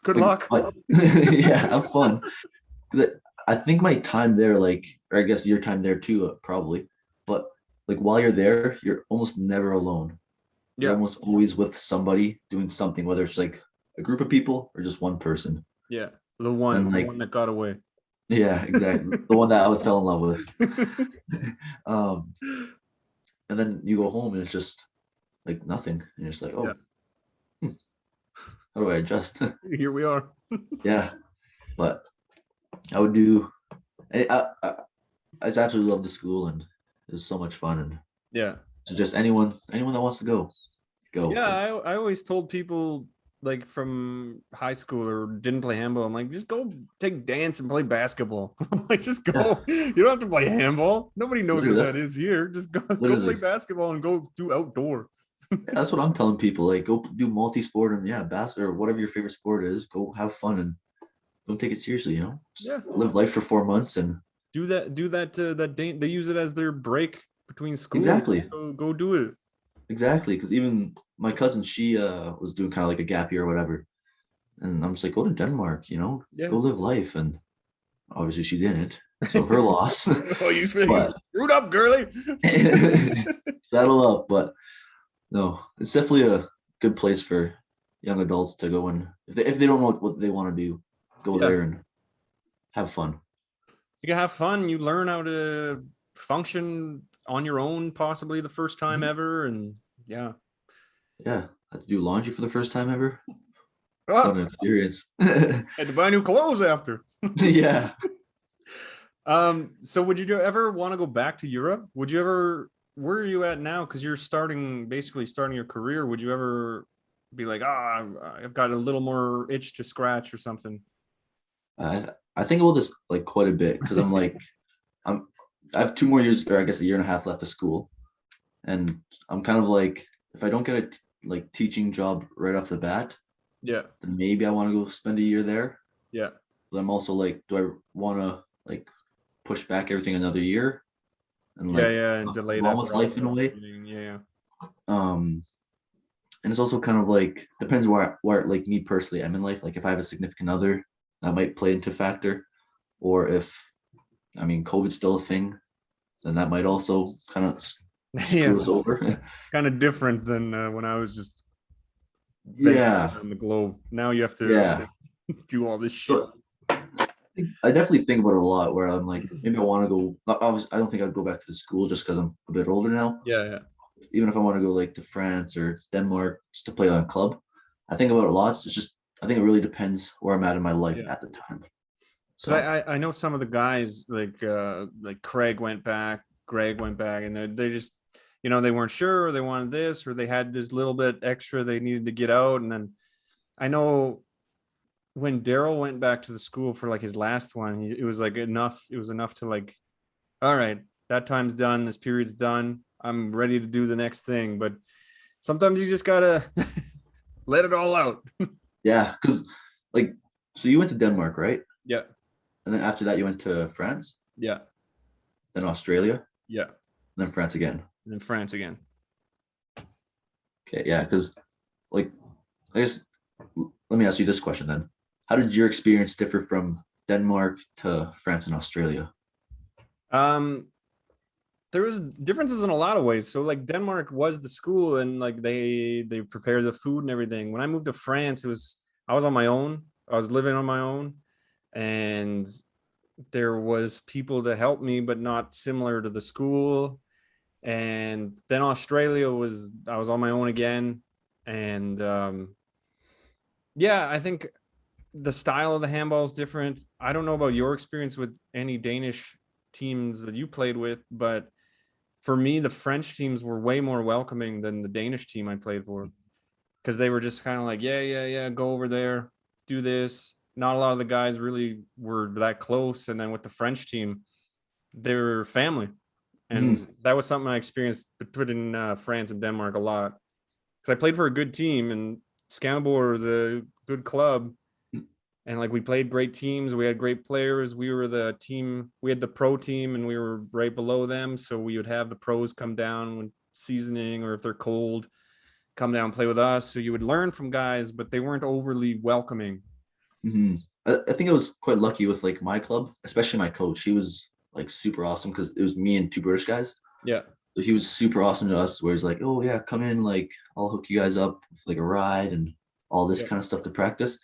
S1: Good
S2: Like,
S1: luck.
S2: yeah, have fun. 'Cause I think my time there, like, or I guess your time there too, probably, but like while you're there, you're almost never alone. You're
S1: Yeah,
S2: almost always with somebody doing something, whether it's like a group of people or just one person.
S1: yeah,
S2: And
S1: the
S2: like,
S1: one that got away.
S2: yeah, exactly. The one that I would fell in love with. Um, and then you go home and it's just like nothing. And you're just like,
S1: Yeah,
S2: oh, hmm, how do I adjust?
S1: here we are.
S2: Yeah. But I would do, I just absolutely love the school and it was so much fun. And
S1: Yeah.
S2: so just anyone that wants to go.
S1: Yeah, I,
S2: 'Cause
S1: I always told people like from high school or didn't play handball. I'm like, just go take dance and play basketball. I'm like, just
S2: yeah,
S1: go. You don't have to play handball. Nobody knows
S2: literally
S1: what
S2: that's
S1: that is here. Just go play
S2: literally
S1: basketball and go do outdoor.
S2: that's what I'm telling people. Like go do multi-sport and yeah, or whatever your favorite sport is, go have fun and don't take it seriously,
S1: Yeah,
S2: Just live life for 4 months and
S1: do that. They use it as their break between school.
S2: exactly.
S1: Go do it.
S2: Exactly. Because even my cousin, she was doing kind of like a gap year or whatever. And I'm just like, go to Denmark,
S1: Yeah.
S2: go live life. And obviously she didn't. So her loss.
S1: Oh, you
S2: But
S1: screwed up, girly.
S2: settle up. But no, it's definitely a good place for young adults to go and if they don't know what they want to do, go
S1: Yeah,
S2: there and have fun.
S1: you can have fun. You learn how to function on your own, possibly the first time
S2: Mhm.
S1: ever, and yeah.
S2: Yeah. Had to do laundry for the first time ever. Fun
S1: Ah,
S2: experience.
S1: had to buy new clothes after.
S2: Yeah.
S1: So would you ever want to go back to Europe? Would you ever, where are you at now? Because you're basically starting your career. Would you ever be like, I've got a little more itch to scratch or something?
S2: I think about this like quite a bit because I'm like I'm I have 2 more years or I guess a year and a half left of school, and I'm kind of like if I don't get a like teaching job right off the bat,
S1: Yeah,
S2: then maybe I want to go spend a year there.
S1: yeah,
S2: But I'm also like, do I want to like push back everything another year and
S1: yeah,
S2: like
S1: yeah, and delay
S2: move on
S1: that
S2: with life in a
S1: process.
S2: way?
S1: Yeah,
S2: Um, and it's also kind of like depends where like me personally I'm in life. Like if I have a significant other, that might play into factor, or if I mean COVID's still a thing, then that might also kind of
S1: yeah,
S2: screw us over.
S1: kind of different than when I was just venturing
S2: Yeah,
S1: around the globe. Now you have to
S2: yeah.
S1: do all this shit.
S2: So I definitely think about it a lot. Where I'm like, maybe I want to go. Obviously, I don't think I'd go back to the school just because I'm a bit older now.
S1: Yeah, yeah.
S2: Even if I want to go like to France or Denmark just to play on a club, I think about it a lot. It's just I think it really depends where I'm at in my life
S1: Yeah.
S2: at the time.
S1: Because
S2: So
S1: I know some of the guys like Craig went back, Greg went back, and they just they weren't sure or they wanted this or they had this little bit extra they needed to get out. And then I know when Daryl went back to the school for like his last one, it was like enough. It was enough to like, all right, that time's done. This period's done. I'm ready to do the next thing. But sometimes you just gotta let it all out.
S2: yeah, because like so you went to Denmark, right?
S1: Yeah,
S2: And then after that you went to France,
S1: yeah,
S2: then Australia, and
S1: yeah.
S2: then France again.
S1: And then France again.
S2: Okay, yeah, because like I guess let me ask you this question then. How did your experience differ from Denmark to France and Australia?
S1: Um, there was differences in a lot of ways. So like Denmark was the school and like they prepare the food and everything. When I moved to France, I was on my own. I was living on my own and there was people to help me, but not similar to the school. And then Australia I was on my own again. And yeah, I think the style of the handball is different. I don't know about your experience with any Danish teams that you played with, but for me, the French teams were way more welcoming than the Danish team I played for because they were just kind of like, yeah, yeah, yeah, go over there, do this. Not a lot of the guys really were that close. And then with the French team, they were family.
S2: Mhm.
S1: And that was something I experienced between France and Denmark a lot because I played for a good team and Scannabore was a good club, and like we played great teams. We had great players. We were the team. We had the pro team, and we were right below them. So we would have the pros come down when seasoning, or if they're cold, come down and play with us. So you would learn from guys, but they weren't overly welcoming.
S2: Hmm. I think I was quite lucky with like my club, especially my coach. He was like super awesome because it was me and two British guys.
S1: Yeah,
S2: So he was super awesome to us, where he's like, "Oh yeah, come in, like I'll hook you guys up with like a ride and all this
S1: yeah,
S2: kind of stuff to practice."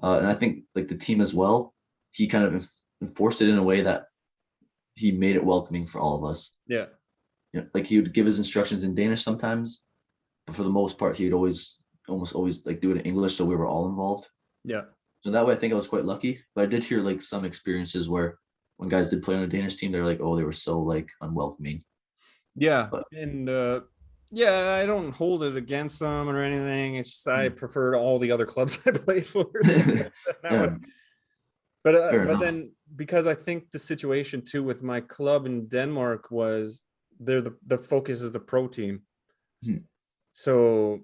S2: And I think like the team as well, he kind of enforced it in a way that he made it welcoming for all of us.
S1: yeah,
S2: You know, like he would give his instructions in Danish sometimes, but for the most part, he'd almost always like do it in English, so we were all involved.
S1: yeah.
S2: So that way, I think I was quite lucky. But I did hear like some experiences where when guys did play on a Danish team, they're like, "Oh, they were so like unwelcoming."
S1: Yeah,
S2: But
S1: and yeah, I don't hold it against them or anything. It's just I
S2: mm,
S1: prefer all the other clubs I played for. That
S2: yeah,
S1: would,
S2: fair
S1: but
S2: enough.
S1: then because I think the situation too with my club in Denmark was they're the focus is the pro team.
S2: Mhm.
S1: So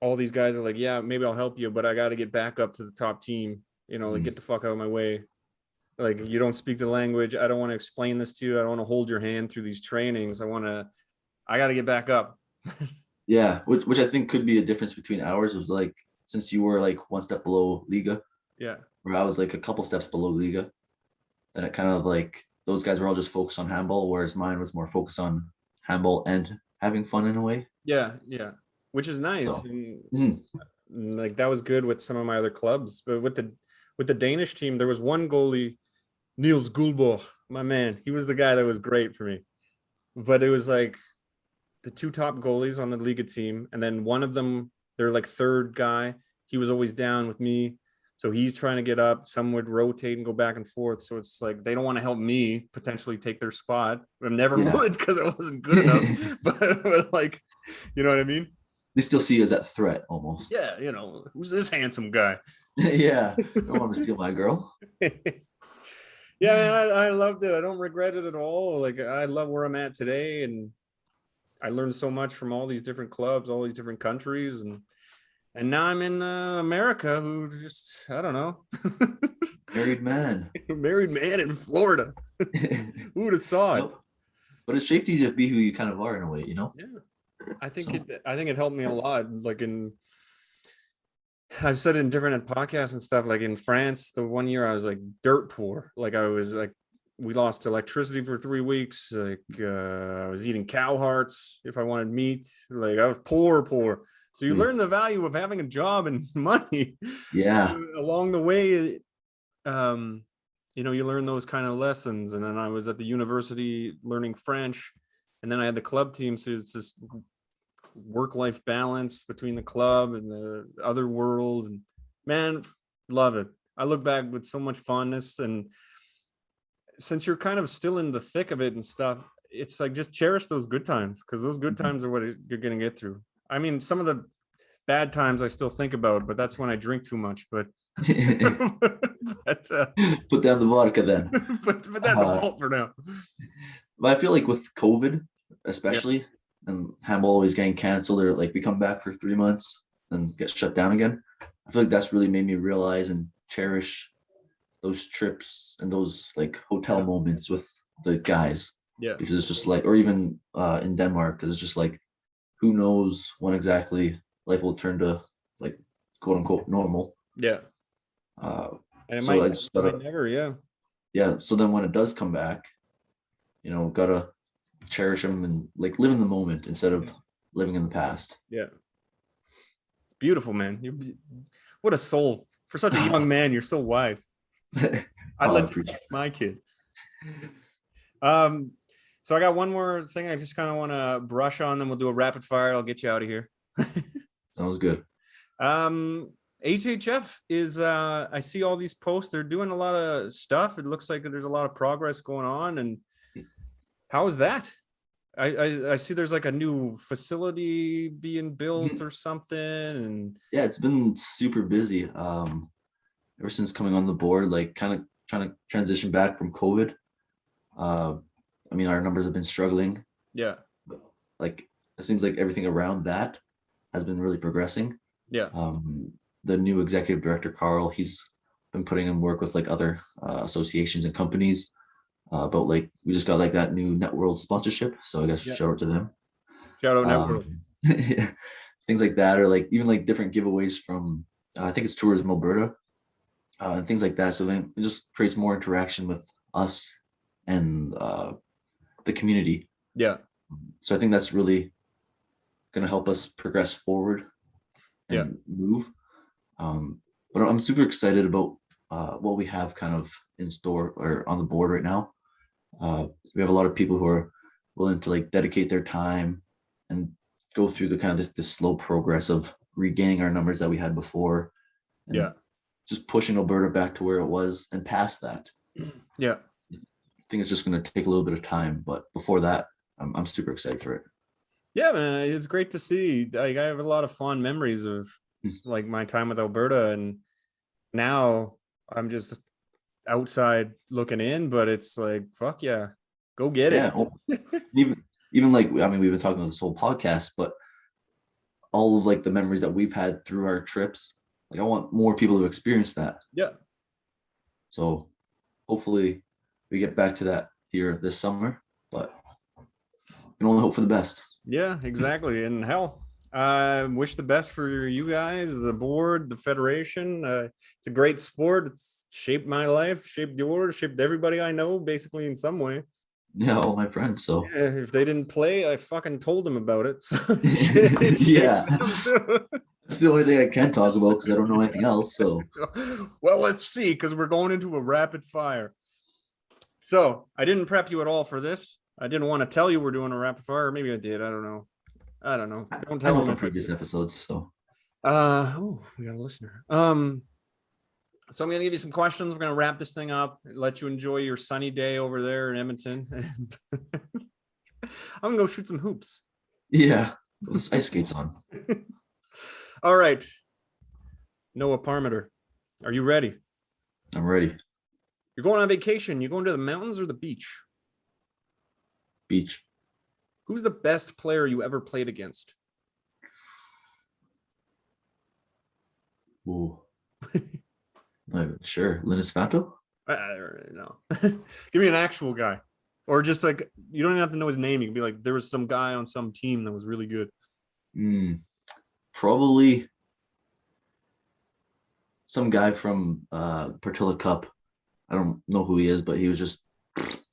S1: all these guys are like, yeah, maybe I'll help you, but I got to get back up to the top team. Like get the fuck out of my way. Like you don't speak the language. I don't want to explain this to you. I don't want to hold your hand through these trainings. I got to get back up.
S2: Yeah, which I think could be a difference between ours of like since you were like one step below Liga,
S1: Yeah.
S2: where I was like a couple steps below Liga, and it kind of like those guys were all just focused on handball, whereas mine was more focused on handball and having fun in a way.
S1: Yeah. Yeah. Which is nice.
S2: So
S1: And
S2: mhm.
S1: like that was good with some of my other clubs. But with the Danish team, there was one goalie, Niels Guldborg, my man. He was the guy that was great for me. But it was like the two top goalies on the Liga team, and then one of them, they're like third guy. He was always down with me. So he's trying to get up. Some would rotate and go back and forth. So it's like they don't want to help me potentially take their spot. I never
S2: Yeah,
S1: would because I wasn't good enough. But like, you know what I mean?
S2: they still see you as that threat almost.
S1: Yeah, who's this handsome guy?
S2: Yeah, don't want to steal my girl.
S1: Yeah, man, I loved it. I don't regret it at all. Like I love where I'm at today, and I learned so much from all these different clubs, all these different countries, and now I'm in America. Who just I don't know,
S2: Married man.
S1: married man in Florida. Who would have saw it?
S2: Nope. But it shaped you to be who you kind of are in a way, you know?
S1: Yeah, I think
S2: So
S1: it helped me a lot. Like I've said it in different podcasts and stuff. Like in France, the one year I was like dirt poor. Like I was like, we lost electricity for 3 weeks. Like I was eating cow hearts if I wanted meat. Like I was poor, poor. So you
S2: mm,
S1: learn the value of having a job and money.
S2: yeah.
S1: So along the way, um, you learn those kind of lessons. And then I was at the university learning French, and then I had the club team. So it's just work-life balance between the club and the other world, and man, love it. I look back with so much fondness, and since you're kind of still in the thick of it and stuff, it's like just cherish those good times, because those good
S2: Mhm.
S1: times are what you're gonna get through. I mean, some of the bad times I still think about, but that's when I drink too much. But but
S2: Put down the vodka then.
S1: but that's the
S2: Uh,
S1: fault for now.
S2: but I feel like with COVID,
S1: Yeah,
S2: especially, and handball always getting canceled, or like we come back for 3 months and get shut down again. I feel like that's really made me realize and cherish those trips and those like hotel
S1: yeah,
S2: moments with the guys,
S1: yeah,
S2: because it's just like, or even in Denmark, because it's just like, who knows when exactly life will turn to like quote unquote normal.
S1: yeah.
S2: Uh,
S1: And
S2: so I just
S1: it might
S2: gotta,
S1: never. Yeah,
S2: yeah. So then when it does come back, gotta cherish them and like live in the moment instead of living in the past.
S1: yeah. It's beautiful, man. What a soul. For such a young
S2: Oh,
S1: man, you're so wise. I'd
S2: I
S1: let you
S2: appreciate
S1: teach my kid. Um, so I got one more thing I just kind of want to brush on, then we'll do a rapid fire. I'll get you out of here.
S2: that. Was good.
S1: Um, HHF is I see all these posts, they're doing a lot of stuff. It looks like there's a lot of progress going on. And how is that? I see there's like a new facility being built
S2: Mhm.
S1: or something. And
S2: Yeah, it's been super busy. Ever since coming on the board, like kind of trying to transition back from COVID. Uh, I mean, our numbers have been struggling,
S1: yeah,
S2: but like it seems like everything around that has been really progressing.
S1: Yeah.
S2: The new executive director, Carl, he's been putting in work with like other associations and companies about like we just got like that new Net World sponsorship. So I guess
S1: Yeah.
S2: shout out to them.
S1: Shout out Network.
S2: Yeah, things like that, or like even like different giveaways from I think it's Tourism Alberta and things like that. So then it just creates more interaction with us and the community.
S1: Yeah.
S2: So I think that's really going to help us progress forward
S1: Yeah.
S2: and move. But I'm super excited about what we have kind of in store or on the board right now. We have a lot of people who are willing to like dedicate their time and go through the kind of this slow progress of regaining our numbers that we had before and
S1: Yeah.
S2: just pushing Alberta back to where it was and past that.
S1: Yeah.
S2: I think it's just going to take a little bit of time, but before that, I'm super excited for it.
S1: Yeah, man, it's great to see. Like, I have a lot of fond memories of like my time with Alberta, and now I'm just outside looking in, but it's like, fuck yeah, go get
S2: Yeah,
S1: it.
S2: well, even like I mean, we've been talking about this whole podcast, but all of like the memories that we've had through our trips, like I want more people to experience that.
S1: Yeah.
S2: So hopefully we get back to that here this summer, but we can only hope for the best.
S1: Yeah, exactly. And hell, I wish the best for you guys, the board, the federation. It's a great sport. It's shaped my life, shaped yours, shaped everybody I know, basically in some way.
S2: Yeah, all my friends. So
S1: Yeah, if they didn't play, I fucking told them about it. So it
S2: yeah,
S1: shapes them too.
S2: that's the only thing I can talk about because I don't know anything else. So
S1: Well, let's see, because we're going into a rapid fire. So I didn't prep you at all for this. I didn't want to tell you we're doing a rapid fire. Or maybe I did. I don't know. Don't
S2: I
S1: tell
S2: know
S1: them
S2: from
S1: if I
S2: previous
S1: did.
S2: episodes. So
S1: Oh, we got a listener. So I'm gonna give you some questions. We're gonna wrap this thing up, let you enjoy your sunny day over there in Edmonton. I'm gonna go shoot some hoops.
S2: yeah, with ice skates on.
S1: All right. Noah Parmiter, are you ready?
S2: I'm ready.
S1: You're going on vacation. You going to the mountains or the beach?
S2: Beach.
S1: Who's the best player you ever played against?
S2: Ooh. Sure. Lyndon Suvanto?
S1: I don't know. Give me an actual guy. Or just like, you don't even have to know his name. You can be like, there was some guy on some team that was really good.
S2: Probably some guy from Portilla Cup. I don't know who he is, but he was just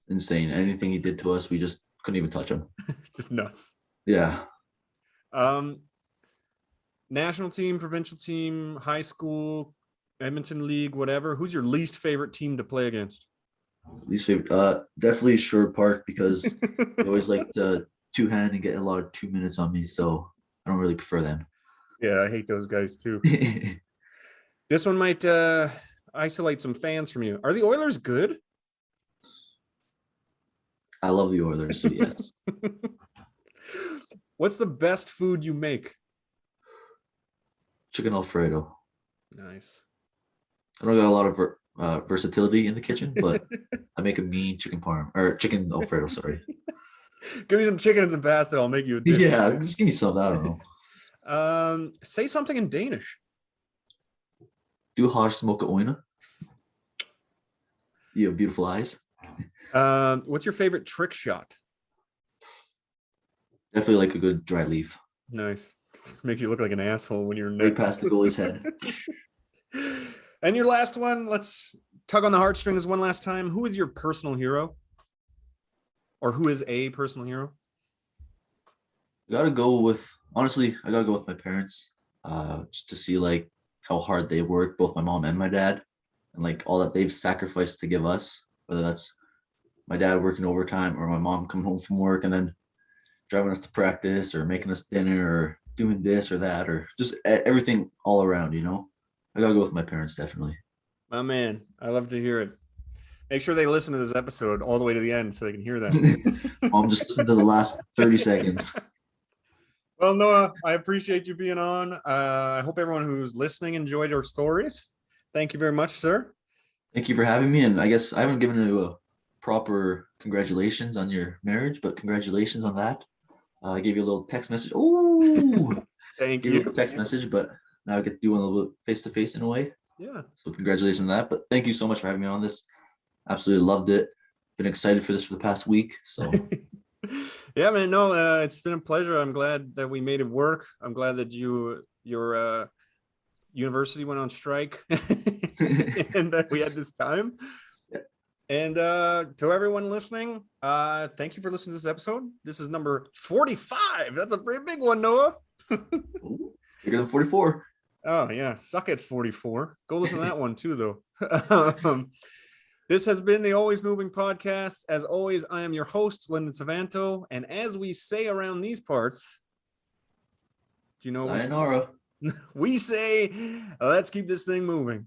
S2: insane. Anything he did to us, we just couldn't even touch him.
S1: Just nuts.
S2: Yeah.
S1: National team, provincial team, high school, Edmonton League, whatever. Who's your least favorite team to play against?
S2: Least favorite, definitely Sherwood Park because they always like to two-hand and get a lot of 2 minutes on me, so I don't really prefer them.
S1: Yeah, I hate those guys too. This one might isolate some fans from you. Are the Oilers good?
S2: I love the Oilers, so yes.
S1: What's the best food you make?
S2: Chicken Alfredo.
S1: Nice.
S2: I don't got a lot of versatility in the kitchen, but I make a mean chicken parm or chicken Alfredo. Sorry.
S1: Give me some chicken and some pasta. I'll make you a dish.
S2: Yeah, just give me something. I don't
S1: know. Say something in Danish.
S2: Du har smoke oina. You have beautiful eyes.
S1: What's your favorite trick shot?
S2: Definitely like a good dry leaf.
S1: Nice. Makes you look like an asshole when you're
S2: right past the goalie's head.
S1: And your last one, let's tug on the heartstrings one last time. Who is your personal hero? Or who is a personal hero?
S2: I gotta go with my parents. Just to see like how hard they work, both my mom and my dad, and like all that they've sacrificed to give us, whether that's my dad working overtime or my mom coming home from work and then driving us to practice or making us dinner or doing this or that or just everything all around, you know. I gotta go with my parents, definitely.
S1: My man, I love to hear it. Make sure they listen to this episode all the way to the end so they can hear that.
S2: Mom, just listen to the last 30 seconds.
S1: Well, Noah, I appreciate you being on. I hope everyone who's listening enjoyed our stories. Thank you very much, sir.
S2: Thank you for having me. And I guess I haven't given you a proper congratulations on your marriage, but congratulations on that. I gave you a little text message. Ooh,
S1: thank you.
S2: Text message, but now I get to do one a little bit face to face in a way.
S1: Yeah.
S2: So congratulations on that. But thank you so much for having me on this. Absolutely loved it. Been excited for this for the past week. So
S1: Yeah, man. No, it's been a pleasure. I'm glad that we made it work. I'm glad that your university went on strike and that we had this time. And to everyone listening, thank you for listening to this episode. This is number 45. That's a pretty big one, Noah.
S2: Ooh, bigger than 44.
S1: Oh, yeah. Suck at 44. Go listen to that one, too, though. This has been the Always Moving Podcast. As always, I am your host, Lyndon Suvanto. And as we say around these parts, do you know
S2: Sayonara.
S1: we say, let's keep this thing moving.